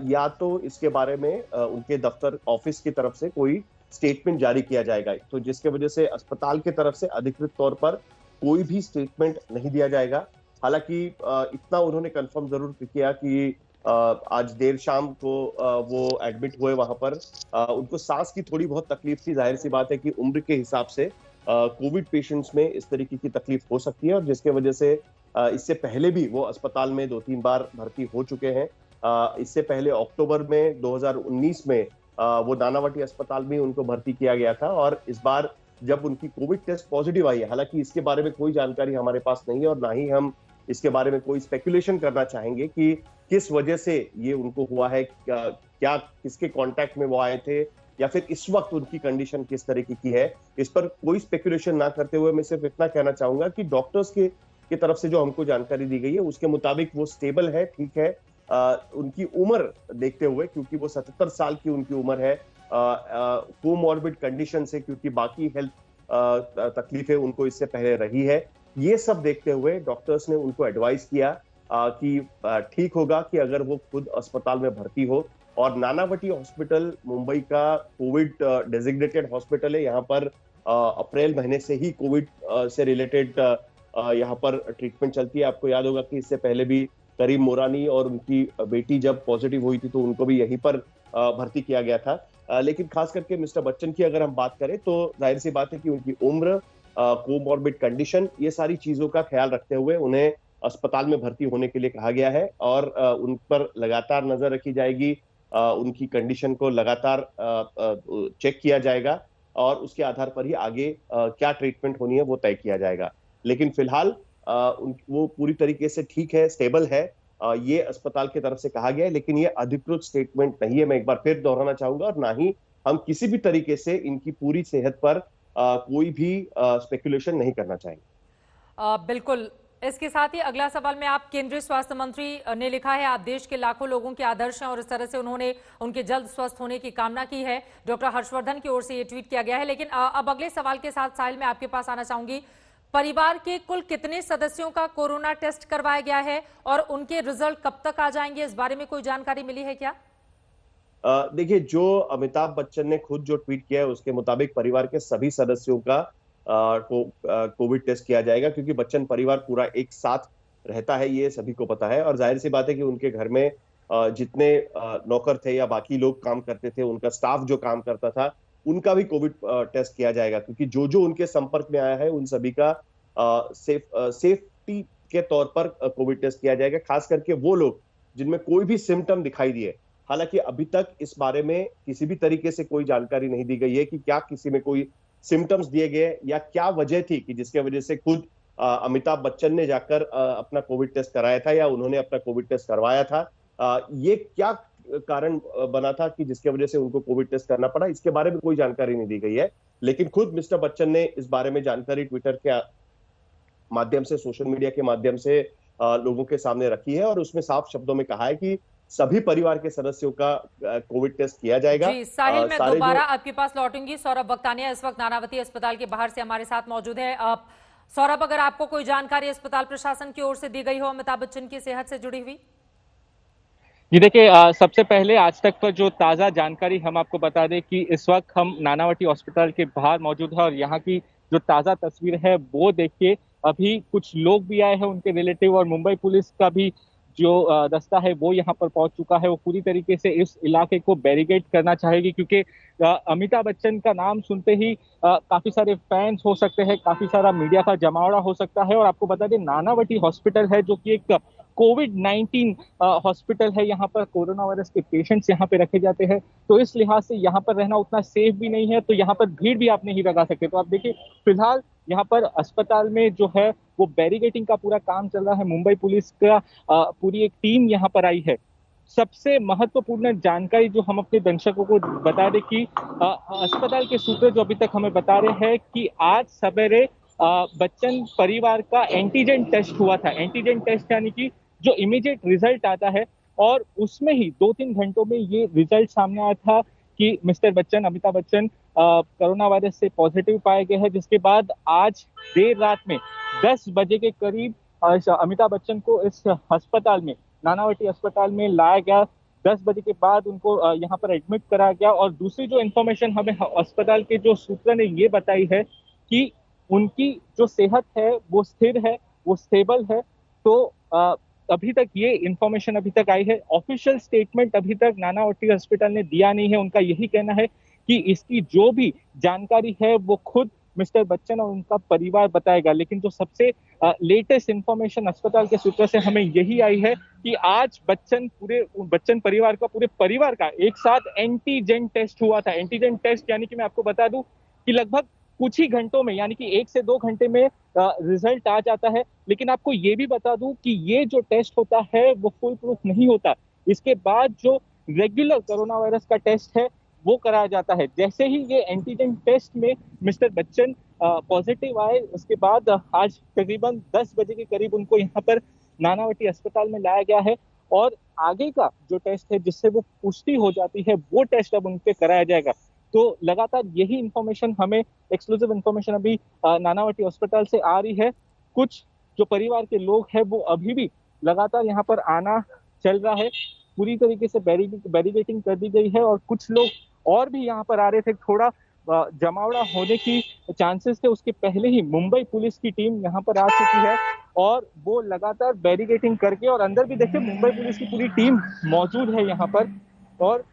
या तो इसके बारे में उनके दफ्तर ऑफिस की तरफ से कोई स्टेटमेंट जारी किया जाएगा। तो जिसके वजह से अस्पताल की तरफ से अधिकृत तौर पर कोई भी स्टेटमेंट नहीं दिया जाएगा। हालांकि इतना उन्होंने कंफर्म जरूर किया कि आज देर शाम को वो एडमिट हुए वहां पर। उनको सांस की थोड़ी बहुत तकलीफ थी। जाहिर सी बात है कि उम्र के हिसाब से कोविड पेशेंट्स में इस तरीके की तकलीफ हो सकती है, और जिसके वजह से इससे पहले भी वो अस्पताल में 2-3 बार भर्ती हो चुके हैं। इससे पहले अक्टूबर में 2019 में वो नानावटी अस्पताल में उनको भर्ती किया गया था, और इस बार जब उनकी कोविड टेस्ट पॉजिटिव आई है, हालांकि इसके बारे में कोई जानकारी हमारे पास नहीं है और ना ही हम इसके बारे में कोई स्पेकुलेशन करना चाहेंगे कि किस वजह से ये उनको हुआ है, क्या किसके कांटेक्ट में वो आए थे, या फिर इस वक्त उनकी कंडीशन किस तरीके की है। इस पर कोई स्पेकुलेशन ना करते हुए मैं सिर्फ इतना कहना चाहूंगा कि डॉक्टर्स के की तरफ से जो हमको जानकारी दी गई है उसके मुताबिक वो स्टेबल है, ठीक है। उनकी उम्र देखते हुए, क्योंकि वो 77 साल की उनकी उम्र है, कोमॉर्बिड कंडीशन से, क्योंकि बाकी हेल्थ तकलीफें उनको इससे पहले रही है, ये सब देखते हुए डॉक्टर्स ने उनको एडवाइस किया कि ठीक होगा कि अगर वो खुद अस्पताल में भर्ती हो। और नानावटी हॉस्पिटल मुंबई का कोविड डेजिग्नेटेड हॉस्पिटल है। यहाँ पर अप्रैल महीने से ही कोविड से रिलेटेड यहाँ पर ट्रीटमेंट चलती है। आपको याद होगा कि इससे पहले भी करीम मोरानी और उनकी बेटी जब पॉजिटिव हुई थी तो उनको भी यहीं पर भर्ती किया गया था। लेकिन खास करके मिस्टर बच्चन की अगर हम बात करें तो जाहिर सी बात है कि उनकी उम्र, कोमॉर्बिड कंडीशन, ये सारी चीजों का ख्याल रखते हुए उन्हें अस्पताल में भर्ती होने के लिए कहा गया है और उन पर लगातार नजर रखी जाएगी। उनकी कंडीशन को लगातार चेक किया जाएगा और उसके आधार पर ही आगे क्या ट्रीटमेंट होनी है वो तय किया जाएगा। लेकिन फिलहाल वो पूरी तरीके से ठीक है, स्टेबल है, ये अस्पताल की तरफ से कहा गया है। लेकिन ये अधिकृत स्टेटमेंट नहीं है, मैं एक बार फिर दोहराना चाहूंगा, और ना ही हम किसी भी तरीके से इनकी पूरी सेहत पर कोई भी स्पेकुलेशन नहीं करना चाहेंगे। बिल्कुल। इसके साथ ही अगला सवाल में आप केंद्रीय स्वास्थ्य मंत्री ने लिखा है, आप देश के लाखों लोगों के आदर्श हैं और इस तरह से उन्होंने उनके जल्द स्वस्थ होने की कामना की है। डॉक्टर हर्षवर्धन की ओर से ये ट्वीट किया गया है। लेकिन अब अगले सवाल के साथ साहिल मैं आपके पास आना चाहूंगी। परिवार के कुल कितने सदस्यों का कोरोना टेस्ट करवाया गया है और उनके रिजल्ट कब तक आ जाएंगे, इस बारे में कोई जानकारी मिली है क्या? देखिए, जो अमिताभ बच्चन ने खुद जो ट्वीट किया है उसके मुताबिक परिवार के सभी सदस्यों का कोविड टेस्ट किया जाएगा, क्योंकि बच्चन परिवार पूरा एक साथ रहता है, ये सभी को पता है। और जाहिर सी बात है कि उनके घर में जितने नौकर थे या बाकी लोग काम करते थे, उनका स्टाफ जो काम करता था, उनका भी कोविड टेस्ट किया जाएगा, क्योंकि जो जो उनके संपर्क में आया है उन सभी का सेफ्टी के तौर पर कोविड टेस्ट किया जाएगा। खास करके वो लोग जिनमें कोई भी सिम्टम दिखाई दिए। हालांकि अभी तक इस बारे में किसी भी तरीके से कोई जानकारी नहीं दी गई है कि क्या किसी में कोई सिम्टम्स दिए गए या क्या वजह थी कि जिसके वजह से खुद अमिताभ बच्चन ने जाकर अपना कोविड टेस्ट कराया था या उन्होंने अपना कोविड टेस्ट करवाया था। ये क्या कारण बना था कि जिसके वजह से उनको कोविड टेस्ट करना पड़ा, इसके बारे में कोई जानकारी नहीं दी गई है। लेकिन खुद मिस्टर बच्चन ने इस बारे में जानकारी ट्विटर के माध्यम से, सोशल मीडिया के माध्यम से लोगों के सामने रखी है और उसमें साफ शब्दों में कहा है कि सभी परिवार के सदस्यों का कोविड टेस्ट किया जाएगा। जी साहिल, मैं दोबारा आपके पास लौटूंगी। सौरभ बख्तानिया इस वक्त नानावती अस्पताल के बाहर से हमारे साथ मौजूद है। सौरभ, अगर आपको कोई जानकारी अस्पताल प्रशासन की ओर से दी गई हो अमिताभ बच्चन की सेहत से जुड़ी हुई? जी देखिए, सबसे पहले आज तक पर जो ताज़ा जानकारी हम आपको बता दें कि इस वक्त हम नानावटी हॉस्पिटल के बाहर मौजूद है और यहाँ की जो ताज़ा तस्वीर है वो देखिए। अभी कुछ लोग भी आए हैं, उनके रिलेटिव, और मुंबई पुलिस का भी जो दस्ता है वो यहाँ पर पहुंच चुका है। वो पूरी तरीके से इस इलाके को बैरिकेड करना चाहेगी, क्योंकि अमिताभ बच्चन का नाम सुनते ही काफी सारे फैंस हो सकते हैं, काफी सारा मीडिया का जमावड़ा हो सकता है। और आपको बता दें, नानावटी हॉस्पिटल है जो कि एक कोविड-19 हॉस्पिटल है। यहाँ पर कोरोना वायरस के पेशेंट्स यहाँ पे रखे जाते हैं, तो इस लिहाज से यहाँ पर रहना उतना सेफ भी नहीं है, तो यहाँ पर भीड़ भी आप नहीं लगा सकते। तो आप देखिए, फिलहाल यहाँ पर अस्पताल में जो है वो बैरिकेडिंग का पूरा काम चल रहा है। मुंबई पुलिस का पूरी एक टीम यहाँ पर आई है। सबसे महत्वपूर्ण जानकारी जो हम अपने दर्शकों को बता दें कि अस्पताल के सूत्र जो अभी तक हमें बता रहे हैं कि आज सवेरे बच्चन परिवार का एंटीजन टेस्ट हुआ था। एंटीजन टेस्ट यानी कि जो इमीडिएट रिजल्ट आता है, और उसमें ही 2-3 घंटों में ये रिजल्ट सामने आया था कि mister Bachchan, Amitabh Bachchan corona virus से पॉजिटिव पाए गए हैं। जिसके बाद आज देर रात में 10 बजे के करीब अमिताभ बच्चन को इस अस्पताल में, नानावटी अस्पताल में लाया गया। 10 बजे के बाद उनको यहाँ पर एडमिट कराया गया। और दूसरी जो इन्फॉर्मेशन हमें अस्पताल के जो सूत्र ने ये बताई है कि उनकी जो सेहत है वो स्थिर है, वो स्टेबल है। तो अभी तक ये इन्फॉर्मेशन अभी तक आई है। ऑफिशियल स्टेटमेंट अभी तक नानावटी हॉस्पिटल ने दिया नहीं है। उनका यही कहना है कि इसकी जो भी जानकारी है वो खुद मिस्टर बच्चन और उनका परिवार बताएगा। लेकिन जो सबसे लेटेस्ट इन्फॉर्मेशन अस्पताल के सूत्र से हमें यही आई है कि आज बच्चन परिवार का, पूरे परिवार का एक साथ एंटीजन टेस्ट हुआ था। एंटीजन टेस्ट यानी कि मैं आपको बता दूं कि लगभग कुछ ही घंटों में, यानी कि 1 से 2 घंटे में रिजल्ट आ जाता है। लेकिन आपको ये भी बता दूं कि ये जो टेस्ट होता है वो फुल प्रूफ नहीं होता। इसके बाद जो रेगुलर कोरोना वायरस का टेस्ट है वो कराया जाता है। जैसे ही ये एंटीजन टेस्ट में मिस्टर बच्चन पॉजिटिव आए उसके बाद आज तकरीबन 10 बजे के करीब उनको यहाँ पर नानावटी अस्पताल में लाया गया है और आगे का जो टेस्ट है जिससे वो पुष्टि हो जाती है वो टेस्ट अब उन पे कराया जाएगा। तो लगातार यही इंफॉर्मेशन हमें एक्सक्लूसिव इंफॉर्मेशन अभी नानावटी अस्पताल से आ रही है। कुछ जो परिवार के लोग हैं वो अभी भी लगातार यहाँ पर आना चल रहा है, पूरी तरीके से बैरिकेडिंग कर दी गई है और कुछ लोग और भी यहाँ पर आ रहे थे। थोड़ा जमावड़ा होने की चांसेस थे, उसके पहले ही मुंबई पुलिस की टीम यहाँ पर आ चुकी है और वो लगातार बैरिकेडिंग करके, और अंदर भी देखिए मुंबई पुलिस की पूरी टीम मौजूद है यहाँ पर और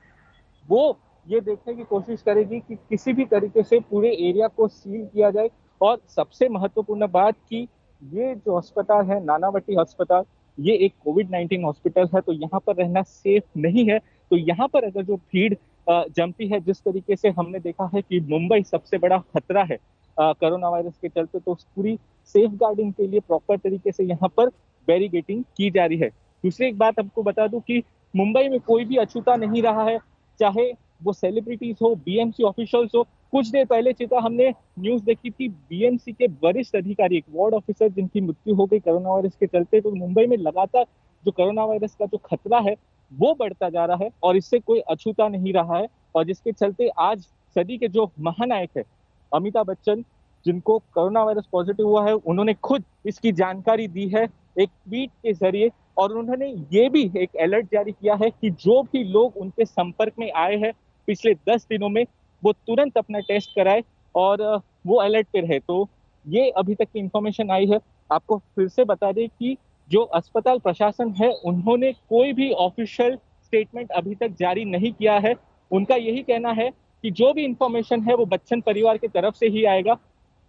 वो ये देखने की कोशिश करेगी कि किसी भी तरीके से पूरे एरिया को सील किया जाए। और सबसे महत्वपूर्ण बात कि ये जो अस्पताल है नानावटी अस्पताल, ये एक कोविड-19 हॉस्पिटल है, तो यहाँ पर रहना सेफ नहीं है। तो यहाँ पर अगर जो भीड़ जमती है, जिस तरीके से हमने देखा है कि मुंबई सबसे बड़ा खतरा है कोरोना वायरस के चलते, तो उस पूरी सेफ गार्डिंग के लिए प्रॉपर तरीके से यहाँ पर बैरिकेडिंग की जा रही है। दूसरी एक बात आपको बता दूं कि मुंबई में कोई भी अछूता नहीं रहा है, चाहे वो सेलिब्रिटीज हो, बीएमसी ऑफिशियल्स हो। कुछ देर पहले चिता हमने न्यूज देखी थी बीएमसी के वरिष्ठ अधिकारी, एक वार्ड ऑफिसर जिनकी मृत्यु हो गई कोरोना वायरस के चलते। तो मुंबई में लगातार जो कोरोना वायरस का जो खतरा है वो बढ़ता जा रहा है और इससे कोई अछूता नहीं रहा है, और जिसके चलते आज सदी के जो महानायक है अमिताभ बच्चन, जिनको कोरोना वायरस पॉजिटिव हुआ है, उन्होंने खुद इसकी जानकारी दी है एक ट्वीट के जरिए और उन्होंने ये भी एक अलर्ट जारी किया है कि जो भी लोग उनके संपर्क में आए हैं पिछले 10 दिनों में वो तुरंत अपना टेस्ट कराए और वो अलर्ट पे रहे। तो ये अभी तक की इंफॉर्मेशन आई है। आपको फिर से बता दें कि जो अस्पताल प्रशासन है उन्होंने कोई भी ऑफिशियल स्टेटमेंट अभी तक जारी नहीं किया है। उनका यही कहना है कि जो भी इंफॉर्मेशन है वो बच्चन परिवार की तरफ से ही आएगा।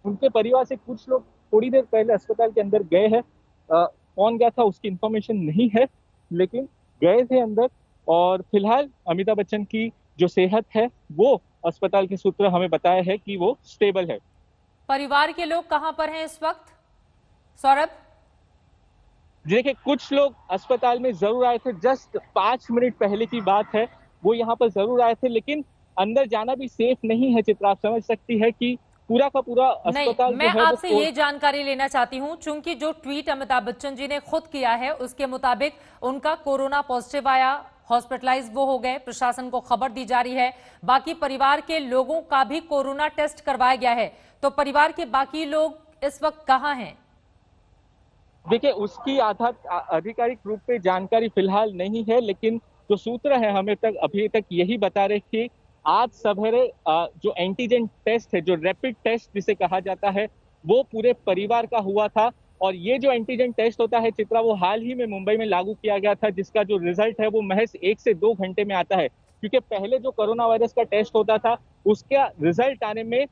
उनके परिवार से कुछ लोग थोड़ी देर पहले अस्पताल के अंदर गए हैं, कौन गया था उसकी इंफॉर्मेशन नहीं है, लेकिन गए थे अंदर। और फिलहाल अमिताभ बच्चन की जो सेहत है वो अस्पताल के सूत्र हमें बताया है कि वो स्टेबल है। परिवार के लोग कहां पर हैं इस वक्त सौरभ? देखिए कुछ लोग अस्पताल में जरूर आए थे, जस्ट 5 मिनट पहले की बात है, वो यहाँ पर जरूर आए थे, लेकिन अंदर जाना भी सेफ नहीं है। चित्रा आप समझ सकती है कि पूरा का पूरा अस्पताल मैं आपसे ये जानकारी लेना चाहती हूं, चूंकि जो ट्वीट अमिताभ बच्चन जी ने खुद किया है उसके मुताबिक उनका कोरोना पॉजिटिव आया, हॉस्पिटलाइज वो हो गए, प्रशासन को खबर दी जा रही है, बाकी परिवार के लोगों का भी कोरोना टेस्ट करवाया गया है। तो परिवार के बाकी लोग इस वक्त कहां हैं? देखिए उसकी आधिकारिक रूप पे जानकारी फिलहाल नहीं है, लेकिन जो सूत्र है हमें अभी तक यही बता रहे कि आज सवेरे जो एंटीजन टेस्ट है, जो रैपिड टेस्ट जिसे कहा जाता है, वो पूरे परिवार का हुआ था। और ये जो एंटीजन टेस्ट होता है चित्रा, वो हाल ही में मुंबई में लागू किया गया था, जिसका जो रिजल्ट है वो महज 1 से 2 घंटे में आता है। क्योंकि पहले जो कोरोना वायरस का टेस्ट होता था उसका रिजल्ट आने में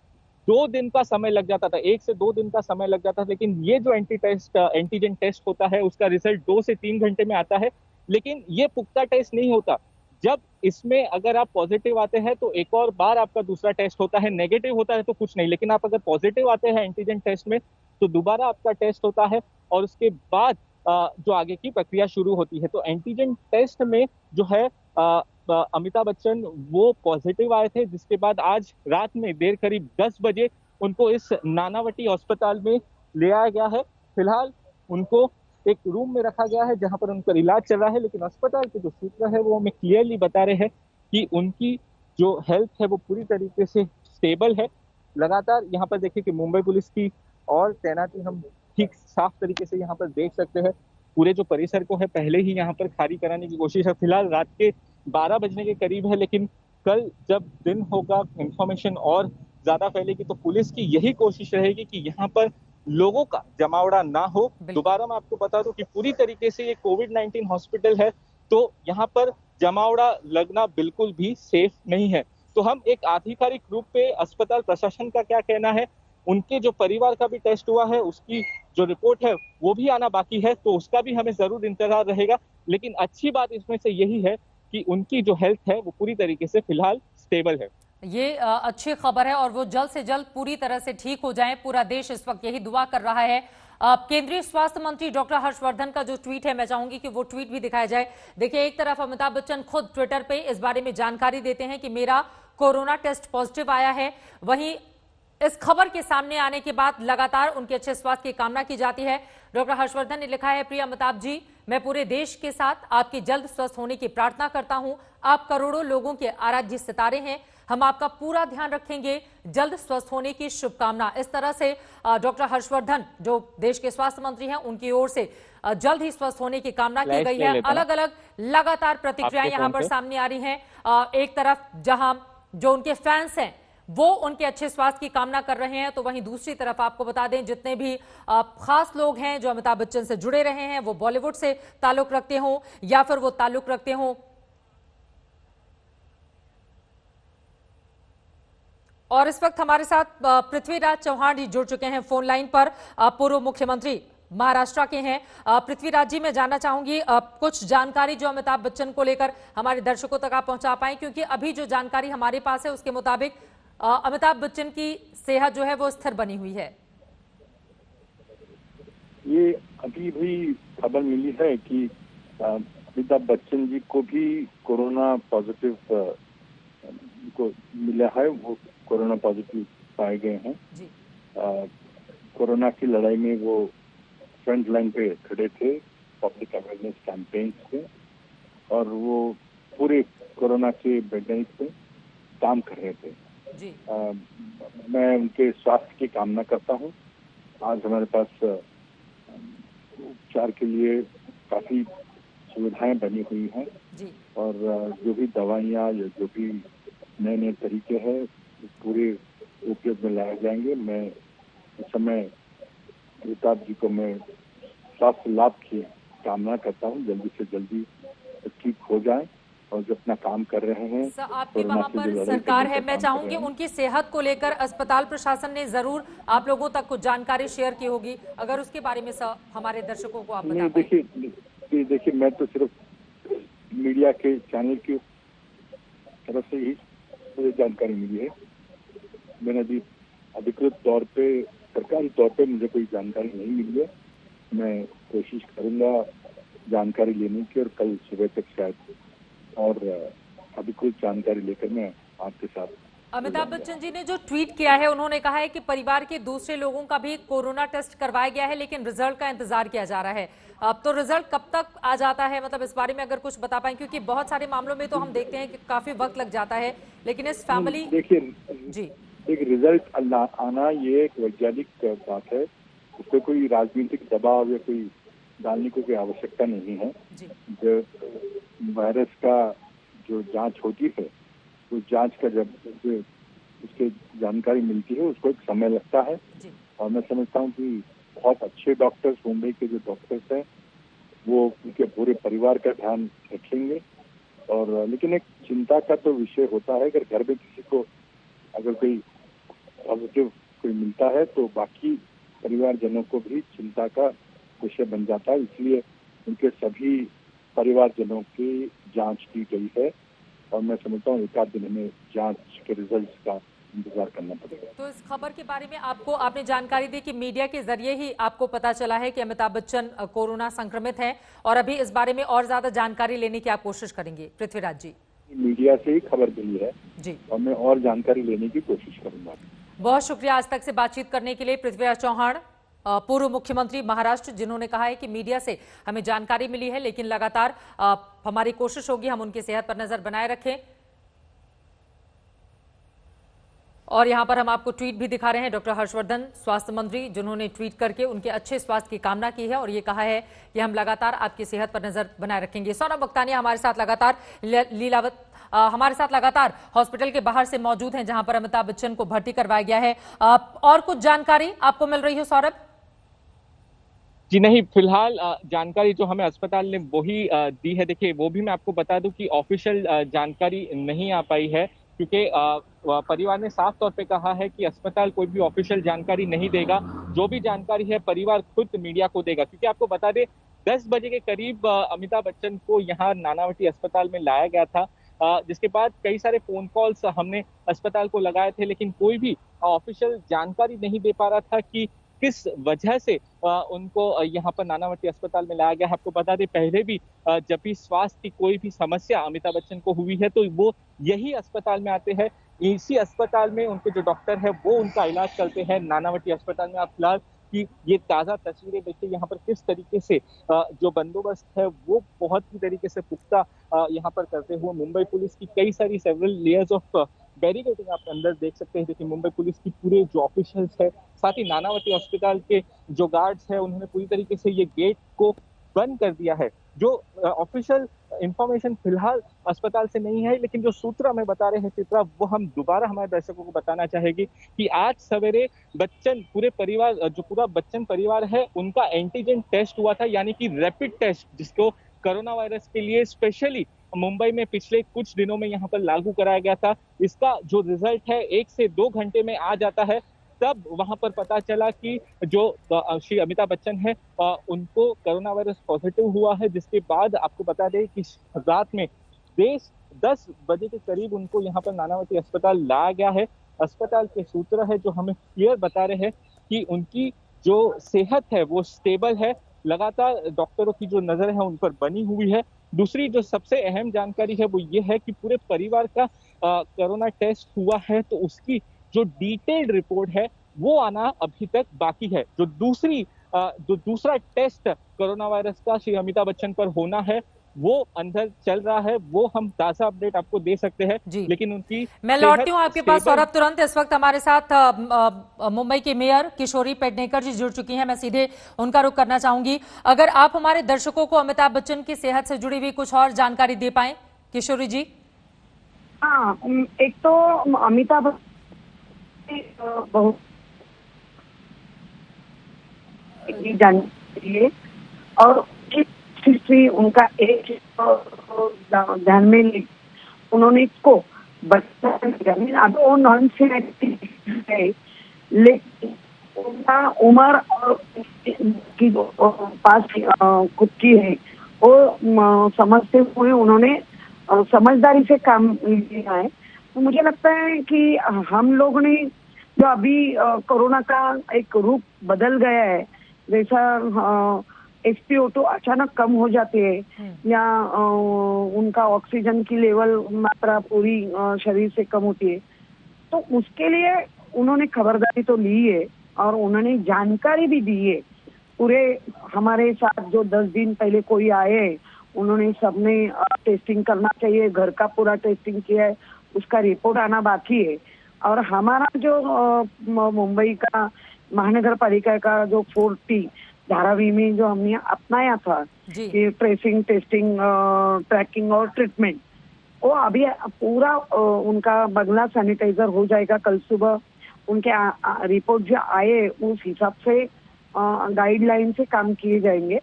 2 दिन का समय लग जाता था, 1 से 2 दिन का समय लग जाता था। लेकिन ये जो एंटीजन टेस्ट होता है उसका रिजल्ट 2 से 3 घंटे में आता है। लेकिन ये पुख्ता टेस्ट नहीं होता। जब इसमें अगर आप पॉजिटिव आते हैं तो एक और बार आपका दूसरा टेस्ट होता है, नेगेटिव होता है तो कुछ नहीं, लेकिन आप अगर पॉजिटिव आते हैं एंटीजन टेस्ट में तो दोबारा आपका टेस्ट होता है और उसके बाद जो आगे की प्रक्रिया शुरू होती है। तो एंटीजन टेस्ट में जो है अमिताभ बच्चन वो पॉजिटिव आए थे, जिसके बाद आज रात में देर करीब 10 बजे उनको इस नानावटी अस्पताल में ले आया गया है। फिलहाल उनको एक रूम में रखा गया है जहां पर उनका इलाज चल रहा है, लेकिन अस्पताल के जो सूत्र है वो हमें क्लियरली बता रहे हैं कि उनकी जो हेल्थ है वो पूरी तरीके से स्टेबल है। लगातार यहाँ पर देखिए कि मुंबई पुलिस की और तैनाती हम ठीक साफ तरीके से यहाँ पर देख सकते हैं। पूरे जो परिसर को है पहले ही यहाँ पर खाली कराने की कोशिश है। फिलहाल रात के 12 बजने के करीब है, लेकिन कल जब दिन होगा इंफॉर्मेशन और ज्यादा फैलेगी तो पुलिस की यही कोशिश रहेगी कि यहाँ पर लोगों का जमावड़ा ना हो। दोबारा मैं आपको बता दूं कि पूरी तरीके से ये कोविड-19 हॉस्पिटल है, तो यहाँ पर जमावड़ा लगना बिल्कुल भी सेफ नहीं है। तो हम एक आधिकारिक रूप पे अस्पताल प्रशासन का क्या कहना है, उनके जो परिवार का भी टेस्ट हुआ है उसकी जो रिपोर्ट है वो भी आना बाकी है, तो उसका भी हमें जरूर इंतजार रहेगा। लेकिन अच्छी बात इसमें से यही है कि उनकी जो हेल्थ है वो पूरी तरीके से फिलहाल स्टेबल है। ये अच्छी खबर है और वो जल्द से जल्द पूरी तरह से ठीक हो जाएं। पूरा देश इस वक्त यही दुआ कर रहा है। केंद्रीय स्वास्थ्य मंत्री डॉक्टर हर्षवर्धन का जो ट्वीट है, मैं चाहूंगी कि वो ट्वीट भी दिखाया जाए। देखिए, एक तरफ अमिताभ बच्चन खुद ट्विटर पे इस बारे में जानकारी देते हैं कि मेरा कोरोना टेस्ट पॉजिटिव आया है, वहीं इस खबर के सामने आने के बाद लगातार उनके अच्छे स्वास्थ्य की कामना की जाती है। डॉक्टर हर्षवर्धन ने लिखा है, प्रिय अमिताभ जी, मैं पूरे देश के साथ आपके जल्द स्वस्थ होने की प्रार्थना करता हूं। आप करोड़ों लोगों के आराध्य सितारे हैं। हम आपका पूरा ध्यान रखेंगे। जल्द स्वस्थ होने की शुभकामना। इस तरह से डॉक्टर हर्षवर्धन, जो देश के स्वास्थ्य मंत्री हैं, उनकी ओर से जल्द ही स्वस्थ होने की कामना की गई है। अलग अलग लगातार प्रतिक्रियाएं यहां पर सामने आ रही हैं। एक तरफ जहां जो उनके फैंस हैं वो उनके अच्छे स्वास्थ्य की कामना कर रहे हैं, तो वहीं दूसरी तरफ आपको बता दें, जितने भी खास लोग हैं जो अमिताभ बच्चन से जुड़े रहे हैं, वो बॉलीवुड से ताल्लुक रखते हों या फिर वो ताल्लुक रखते हों। और इस वक्त हमारे साथ पृथ्वीराज चौहान जी जुड़ चुके हैं फोन लाइन पर। पूर्व मुख्यमंत्री महाराष्ट्र के हैं। पृथ्वीराज जी, मैं जानना चाहूंगी कुछ जानकारी जो अमिताभ बच्चन को लेकर हमारे दर्शकों तक आप पहुंचा पाएं, क्योंकि अभी जो जानकारी हमारे पास है उसके मुताबिक अमिताभ बच्चन की सेहत जो है वो स्थिर बनी हुई है। ये अभी भी खबर मिली है कि अमिताभ बच्चन जी को भी कोरोना पॉजिटिव को मिला है। वो कोरोना पॉजिटिव पाए गए हैं। कोरोना की लड़ाई में वो फ्रंट लाइन पे खड़े थे, पब्लिक अवेयरनेस कैंपेन पे, और वो पूरे कोरोना के बेडनेस पे काम कर रहे थे। जी। मैं उनके स्वास्थ्य की कामना करता हूँ। आज हमारे पास उपचार के लिए काफी सुविधाएं बनी हुई हैं जी। और जो भी दवाइयाँ या जो भी नए नए तरीके हैं पूरे उपयोग में लाए जाएंगे। मैं इस समय अमिताभ जी को मैं स्वास्थ्य लाभ की कामना करता हूँ, जल्दी से जल्दी ठीक हो जाए और जो अपना काम कर रहे हैं। सर, आपके वहां पर सरकार है, मैं चाहूंगी उनकी सेहत को लेकर अस्पताल प्रशासन ने जरूर आप लोगों तक कुछ जानकारी शेयर की होगी, अगर उसके बारे में सर हमारे दर्शकों को आप बता पाएं। देखिए मैं तो सिर्फ मीडिया के चैनल की तरफ से ही मुझे जानकारी मिली है। मैंने अभी अधिकृत तौर पे, सरकारी तौर पे मुझे कोई जानकारी नहीं मिली है। मैं कोशिश करूंगा जानकारी लेने की और कल सुबह तक शायद और अधिकृत जानकारी लेकर मैं आपके साथ। अमिताभ बच्चन जी ने जो ट्वीट किया है, उन्होंने कहा है कि परिवार के दूसरे लोगों का भी कोरोना टेस्ट करवाया गया है, लेकिन रिजल्ट का इंतजार किया जा रहा है। अब तो रिजल्ट कब तक आ जाता है, मतलब इस बारे में अगर कुछ बता पाएं, क्योंकि बहुत सारे मामलों में तो हम देखते हैं कि काफी वक्त लग जाता है, लेकिन इस फैमिली। देखिए जी, एक रिजल्ट आना ये एक वैज्ञानिक बात है, उसमें कोई राजनीतिक दबाव या कोई डालने की कोई आवश्यकता नहीं है। जो वायरस का जो जांच होती है, उस जांच का जब उसके जानकारी मिलती है उसको एक समय लगता है। और मैं समझता हूँ कि बहुत अच्छे डॉक्टर्स, मुंबई के जो डॉक्टर्स हैं, वो उनके पूरे परिवार का ध्यान रखेंगे। और लेकिन एक चिंता का तो विषय होता है, अगर घर में किसी को अगर कोई पॉजिटिव कोई मिलता है तो बाकी परिवारजनों को भी चिंता का विषय बन जाता है। इसलिए उनके सभी परिवारजनों की जांच की गई है और मैं समझता हूँ एक आध दिन में जांच के रिजल्ट्स का इंतजार करना पड़ेगा। तो इस खबर के बारे में आपने जानकारी दी कि मीडिया के जरिए ही आपको पता चला है कि अमिताभ बच्चन कोरोना संक्रमित हैं, और अभी इस बारे में और ज्यादा जानकारी लेने की आप कोशिश करेंगे पृथ्वीराज जी? मीडिया से ही खबर मिली है जी, और मैं और जानकारी लेने की कोशिश करूंगा। बहुत शुक्रिया आज तक से बातचीत करने के लिए पृथ्वीराज चौहान, पूर्व मुख्यमंत्री महाराष्ट्र, जिन्होंने कहा है कि मीडिया से हमें जानकारी मिली है, लेकिन लगातार हमारी कोशिश होगी हम उनकी सेहत पर नजर बनाए रखें। और यहां पर हम आपको ट्वीट भी दिखा रहे हैं, डॉक्टर हर्षवर्धन स्वास्थ्य मंत्री, जिन्होंने ट्वीट करके उनके अच्छे स्वास्थ्य की कामना की है और ये कहा है कि हम लगातार आपकी सेहत पर नजर बनाए रखेंगे। सौरभ बख्तानिया हमारे साथ लगातार लीलावत हमारे साथ लगातार हॉस्पिटल के बाहर से मौजूद हैं, जहां पर अमिताभ बच्चन को भर्ती करवाया गया है। और कुछ जानकारी आपको मिल रही हो सौरभ? जी नहीं, फिलहाल जानकारी जो हमें अस्पताल ने वही दी है। देखिए, वो भी मैं आपको बता दूं कि ऑफिशियल जानकारी नहीं आ पाई है, क्योंकि परिवार ने साफ तौर पे कहा है कि अस्पताल कोई भी ऑफिशियल जानकारी नहीं देगा। जो भी जानकारी है परिवार खुद मीडिया को देगा, क्योंकि आपको बता दें 10 बजे के करीब अमिताभ बच्चन को यहाँ नानावटी अस्पताल में लाया गया था, जिसके बाद कई सारे फोन कॉल्स हमने अस्पताल को लगाए थे, लेकिन कोई भी ऑफिशियल जानकारी नहीं दे पा रहा था कि किस वजह से उनको यहाँ पर नानावटी अस्पताल में लाया गया है। आपको बता दें, पहले भी जब भी स्वास्थ्य की कोई भी समस्या अमिताभ बच्चन को हुई है तो वो यही अस्पताल में आते हैं, इसी अस्पताल में उनके जो डॉक्टर है वो उनका इलाज करते हैं, नानावटी अस्पताल में। आप फिलहाल कि ये ताज़ा तस्वीरें देखिए यहाँ पर किस तरीके से जो बंदोबस्त है वो बहुत ही तरीके से पुख्ता यहाँ पर करते हुए मुंबई पुलिस की कई सारी सेवरल लेयर्स ऑफ बैरिकेडिंग आप अंदर देख सकते हैं। देखिए मुंबई पुलिस की पूरे जो ऑफिशियल्स है, साथ ही नानावती अस्पताल के जो गार्ड्स है, उन्होंने पूरी तरीके से ये गेट को बंद कर दिया है। जो ऑफिशियल इंफॉर्मेशन फिलहाल अस्पताल से नहीं है, लेकिन जो सूत्र हमें बता रहे हैं चित्रा, वो हम दोबारा हमारे दर्शकों को बताना चाहेंगे कि आज सवेरे बच्चन पूरे परिवार, जो पूरा बच्चन परिवार है, उनका एंटीजन टेस्ट हुआ था, यानी कि रैपिड टेस्ट, जिसको कोरोना वायरस के लिए स्पेशली मुंबई में पिछले कुछ दिनों में यहाँ पर लागू कराया गया था। इसका जो रिजल्ट है 1 से 2 घंटे में आ जाता है। तब वहां पर पता चला कि जो श्री अमिताभ बच्चन है उनको कोरोना वायरस पॉजिटिव हुआ है, जिसके बाद आपको बता दें कि रात में 10 बजे के करीब उनको यहाँ पर नानावती अस्पताल लाया गया है। अस्पताल के सूत्र है जो हमें क्लियर बता रहे हैं कि उनकी जो सेहत है वो स्टेबल है, लगातार डॉक्टरों की जो नजर है उन पर बनी हुई है। दूसरी जो सबसे अहम जानकारी है वो ये है कि पूरे परिवार का कोरोना टेस्ट हुआ है, तो उसकी जो डिटेल्ड रिपोर्ट है वो आना अभी तक बाकी है। जो दूसरा टेस्ट कोरोना वायरस का श्री अमिताभ बच्चन पर होना है वो अंदर चल रहा है, वो हम ताजा अपडेट आपको दे सकते हैं। लेकिन उनकी मैं लौटती हूँ आपके पास और अब तुरंत इस वक्त हमारे साथ मुंबई के मेयर किशोरी पेडनेकर जी जुड़ चुकी हैं। मैं सीधे उनका रुख करना चाहूंगी। अगर आप हमारे दर्शकों को अमिताभ बच्चन की सेहत से जुड़ी हुई कुछ और जानकारी दे पाए किशोरी जी। हाँ, एक तो अमिताभ बहुत जानकारी और हिस्ट्री उनका एक ध्यान में उन्होंने इसको अब वो नॉन है, लेकिन उनका उम्र और की पास खुद की है वो समझते हुए उन्होंने समझदारी से काम लिया है। तो मुझे लगता है कि हम लोगों ने जो अभी कोरोना का एक रूप बदल गया है, जैसा SpO2 अचानक कम हो जाती है या उनका ऑक्सीजन की लेवल मात्रा पूरी शरीर से कम होती है, तो उसके लिए उन्होंने खबरदारी तो ली है और उन्होंने जानकारी भी दी है। पूरे हमारे साथ जो 10 दिन पहले कोई आए, उन्होंने सबने टेस्टिंग करना चाहिए, घर का पूरा टेस्टिंग किया है, उसका रिपोर्ट आना बाकी है। और हमारा जो मुंबई का महानगर पालिका का जो 4T धारावी में जो हमने अपनाया था कि ट्रेसिंग, टेस्टिंग, ट्रैकिंग और ट्रीटमेंट, वो अभी पूरा उनका बंगला सैनिटाइजर हो जाएगा कल सुबह। उनके रिपोर्ट जो आए उस हिसाब से गाइडलाइन से काम किए जाएंगे।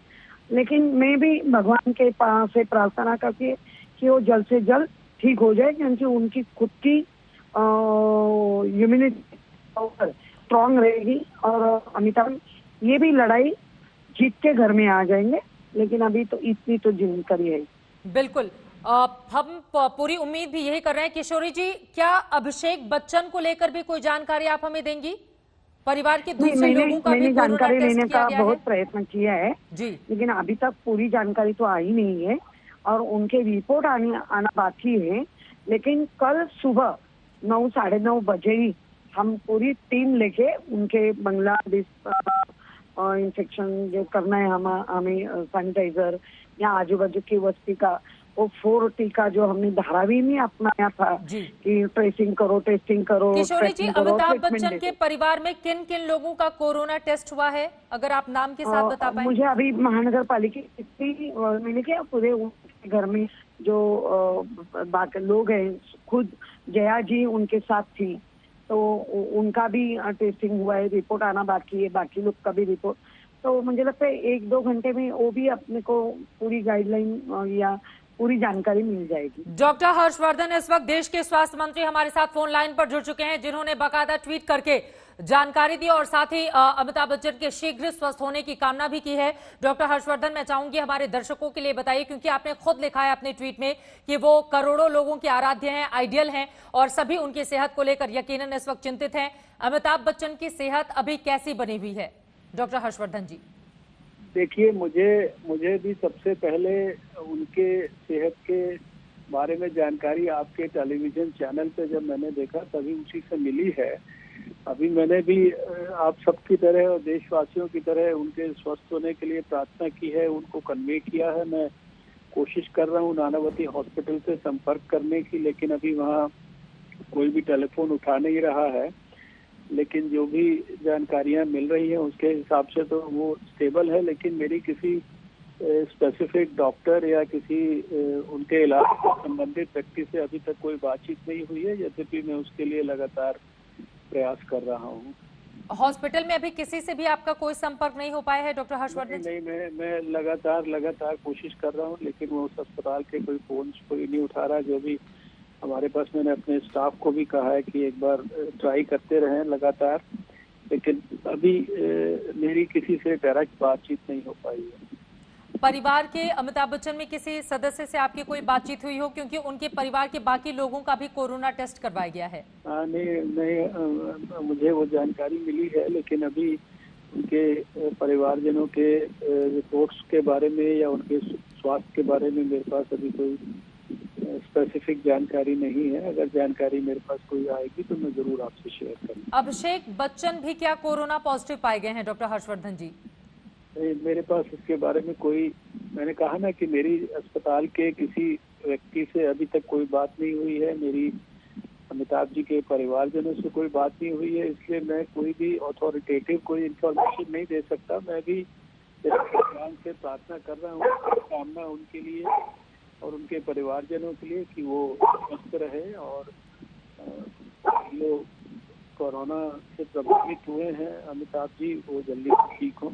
लेकिन मैं भी भगवान के पास से प्रार्थना करती है कि वो जल्द से जल्द ठीक हो जाए, क्योंकि उनकी खुद की इम्यूनिटी स्ट्रांग रहेगी और अमिताभ ये भी लड़ाई जीत के घर में आ जाएंगे। लेकिन अभी तो इतनी तो जानकारी है। बिल्कुल, हम पूरी उम्मीद भी यही कर रहे हैं। किशोरी जी, क्या अभिषेक बच्चन को लेकर भी कोई जानकारी आप हमें देंगी? परिवार के दूसरे लोगों का भी जानकारी लेने का बहुत है? प्रयत्न किया है जी, लेकिन अभी तक पूरी जानकारी तो आई नहीं है और उनके रिपोर्ट आना बाकी है। लेकिन कल सुबह 9, 9:30 बजे ही हम पूरी टीम लेके उनके बंगला इंफेक्शन जो करना है हमें सैनिटाइजर या आजू बाजू की बस्ती का वो 4T का जो हमने धारावी में अपनाया था कि ट्रेसिंग करो, टेस्टिंग करो। किशोरी जी, अमिताभ बच्चन के परिवार में किन किन लोगों का कोरोना टेस्ट हुआ है, अगर आप नाम के साथ बता पाए? मुझे अभी महानगर पालिका मैंने क्या पूरे घर में जो बाकी लोग हैं, खुद जया जी उनके साथ थी, तो उनका भी टेस्टिंग हुआ है, रिपोर्ट आना बाकी है, बाकी लोग का भी रिपोर्ट। तो मुझे लगता है 1-2 घंटे में वो भी अपने को पूरी गाइडलाइन या पूरी जानकारी मिल जाएगी। डॉक्टर हर्षवर्धन इस वक्त देश के स्वास्थ्य मंत्री हमारे साथ फोन लाइन पर जुड़ चुके हैं, जिन्होंने बाकायदा ट्वीट करके जानकारी दी और साथ ही अमिताभ बच्चन के शीघ्र स्वस्थ होने की कामना भी की है। डॉक्टर हर्षवर्धन, मैं चाहूंगी हमारे दर्शकों के लिए बताइए, क्योंकि आपने खुद लिखा है अपने ट्वीट में कि वो करोड़ों लोगों के आराध्य हैं, आइडियल हैं और सभी उनकी सेहत को लेकर यकीनन इस वक्त चिंतित हैं। अमिताभ बच्चन की सेहत अभी कैसी बनी हुई है डॉक्टर हर्षवर्धन जी? देखिए, मुझे भी सबसे पहले उनके सेहत के बारे में जानकारी आपके टेलीविजन चैनल पे जब मैंने देखा तभी उसी से मिली है। अभी मैंने भी आप सबकी तरह और देशवासियों की तरह उनके स्वस्थ होने के लिए प्रार्थना की है, उनको कन्वे किया है। मैं कोशिश कर रहा हूँ नानावती हॉस्पिटल से संपर्क करने की, लेकिन अभी वहाँ कोई भी टेलीफोन उठा नहीं रहा है। लेकिन जो भी जानकारियाँ मिल रही हैं उसके हिसाब से तो वो स्टेबल है, लेकिन मेरी किसी स्पेसिफिक डॉक्टर या किसी उनके इलाज से संबंधित व्यक्ति से अभी तक कोई बातचीत नहीं हुई है, यद्यपि मैं उसके लिए लगातार प्रयास कर रहा हूँ। हॉस्पिटल में अभी किसी से भी आपका कोई संपर्क नहीं हो पाया है डॉक्टर हर्षवर्धन? नहीं, मैं लगातार कोशिश कर रहा हूँ, लेकिन वो उस अस्पताल के कोई फोन कोई नहीं उठा रहा। जो भी हमारे पास, मैंने अपने स्टाफ को भी कहा है कि एक बार ट्राई करते रहें लगातार, लेकिन अभी मेरी किसी से डायरेक्ट बातचीत नहीं हो पाई है। परिवार के अमिताभ बच्चन में किसी सदस्य से आपकी कोई बातचीत हुई हो, क्योंकि उनके परिवार के बाकी लोगों का भी कोरोना टेस्ट करवाया गया है? नहीं, मुझे वो जानकारी मिली है, लेकिन अभी उनके परिवारजनों के रिपोर्ट्स के बारे में या उनके स्वास्थ्य के बारे में मेरे पास अभी कोई स्पेसिफिक जानकारी नहीं है। अगर जानकारी मेरे पास कोई आएगी तो मैं जरूर आपसे शेयर करूंगा। अभिषेक बच्चन भी क्या कोरोना पॉजिटिव पाए गए हैं डॉक्टर हर्षवर्धन जी? मेरे पास इसके बारे में कोई, मैंने कहा ना कि मेरी अस्पताल के किसी व्यक्ति से अभी तक कोई बात नहीं हुई है, मेरी अमिताभ जी के परिवारजनों से कोई बात नहीं हुई है, इसलिए मैं कोई भी अथॉरिटेटिव कोई इंफॉर्मेशन नहीं दे सकता। मैं भी भगवान से प्रार्थना कर रहा हूँ, कामना उनके लिए और उनके परिवारजनों के लिए कि वो स्वस्थ रहे और जो कोरोना से प्रभावित हुए हैं अमिताभ जी वो जल्दी ठीक हों।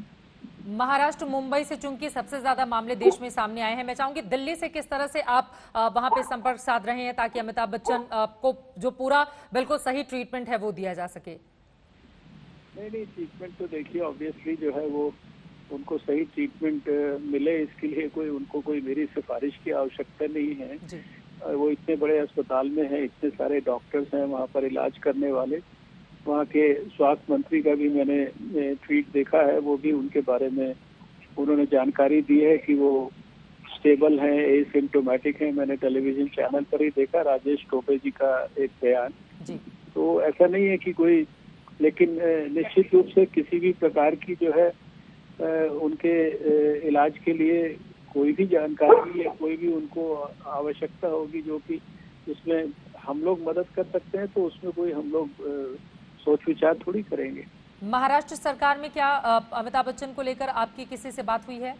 महाराष्ट्र मुंबई से चूंकि सबसे ज्यादा मामले देश में सामने आए हैं, मैं चाहूंगी दिल्ली से किस तरह से आप वहां पे संपर्क साध रहे हैं ताकि अमिताभ बच्चन को जो पूरा बिल्कुल सही ट्रीटमेंट है वो दिया जा सके? नहीं, ट्रीटमेंट तो देखिए ऑब्वियसली जो है वो उनको सही ट्रीटमेंट मिले, इसके लिए उनको कोई मेरी सिफारिश की आवश्यकता नहीं है। वो इतने बड़े अस्पताल में है, इतने सारे डॉक्टर्स हैं वहाँ पर इलाज करने वाले। वहाँ के स्वास्थ्य मंत्री का भी मैंने ट्वीट देखा है, वो भी उनके बारे में उन्होंने जानकारी दी है कि वो स्टेबल हैं, एसिम्प्टोमेटिक हैं। मैंने टेलीविजन चैनल पर ही देखा राजेश टोपे जी का एक बयान। तो ऐसा नहीं है कि कोई, लेकिन निश्चित रूप से किसी भी प्रकार की जो है उनके इलाज के लिए कोई भी जानकारी या कोई भी उनको आवश्यकता होगी जो कि जिसमें हम लोग मदद कर सकते हैं, तो उसमें कोई हम लोग सोच विचार थोड़ी करेंगे। महाराष्ट्र सरकार में क्या अमिताभ बच्चन को लेकर आपकी किसी से बात हुई है?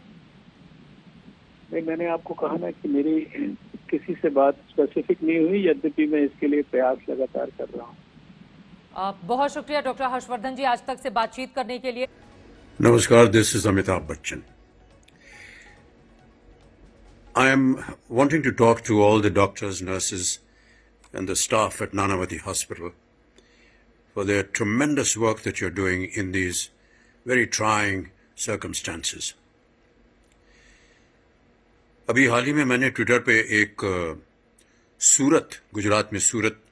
नहीं, मैंने आपको कहा ना कि मेरी किसी से बात स्पेसिफिक नहीं हुई, यद्यपि मैं इसके लिए प्रयास लगातार कर रहा हूँ। बहुत शुक्रिया डॉक्टर हर्षवर्धन जी आज तक से बातचीत करने के लिए। Namaskar, this is Amitabh Bachchan. I am wanting to talk to all the doctors, nurses, and the staff at Nanavati Hospital for their tremendous work that you're doing in these very trying circumstances. अभी हाल ही में मैंने ट्विटर पे एक गुजरात में सूरत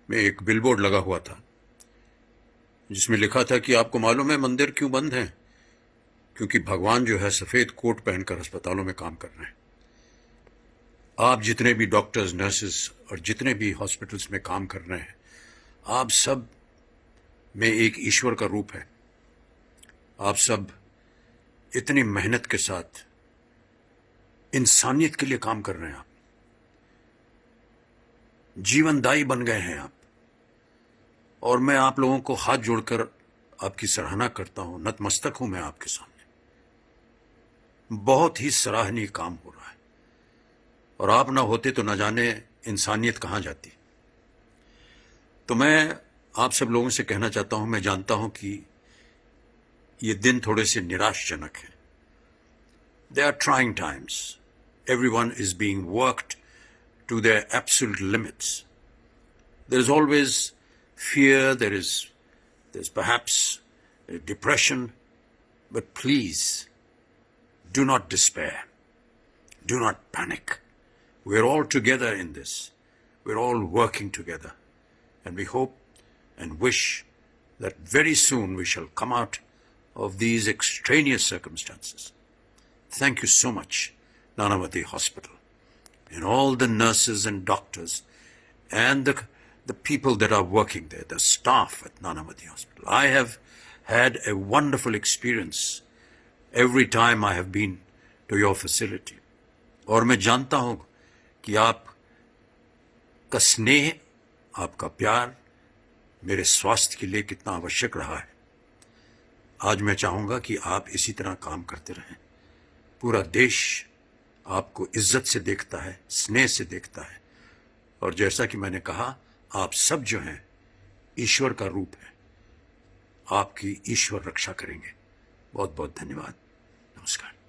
में एक बिलबोर्ड लगा हुआ था जिसमें लिखा था कि आपको मालूम है मंदिर क्यों बंद हैं? क्योंकि भगवान जो है सफेद कोट पहनकर अस्पतालों में काम कर रहे हैं। आप जितने भी डॉक्टर्स, नर्सेस और जितने भी हॉस्पिटल्स में काम कर रहे हैं, आप सब में एक ईश्वर का रूप है। आप सब इतनी मेहनत के साथ इंसानियत के लिए काम कर रहे हैं। आप जीवनदायी बन गए हैं आप, और मैं आप लोगों को हाथ जोड़कर आपकी सराहना करता हूं, नतमस्तक हूं मैं आपके सामने। बहुत ही सराहनीय काम हो रहा है, और आप ना होते तो न जाने इंसानियत कहां जाती। तो मैं आप सब लोगों से कहना चाहता हूं, मैं जानता हूं कि ये दिन थोड़े से निराशजनक हैं। They are trying times. Everyone is being worked to their absolute limits. There is always fear, there's perhaps depression, but please do not despair. Do not panic. We're all together in this. We're all working together. And we hope and wish that very soon we shall come out of these extraneous circumstances. Thank you so much, Nanavati Hospital. and all the nurses and doctors and the people that are working there, the staff at Nanavati Hospital. I have had a wonderful experience every time I have been to your facility. और मैं जानता हूं कि आप का स्नेह, आपका प्यार मेरे स्वास्थ्य के लिए कितना आवश्यक रहा है। आज मैं चाहूंगा कि आप इसी तरह काम करते रहें। पूरा देश आपको इज्जत से देखता है, स्नेह से देखता है, और जैसा कि मैंने कहा, आप सब जो हैं ईश्वर का रूप है। आपकी ईश्वर रक्षा करेंगे। बहुत बहुत धन्यवाद। नमस्कार।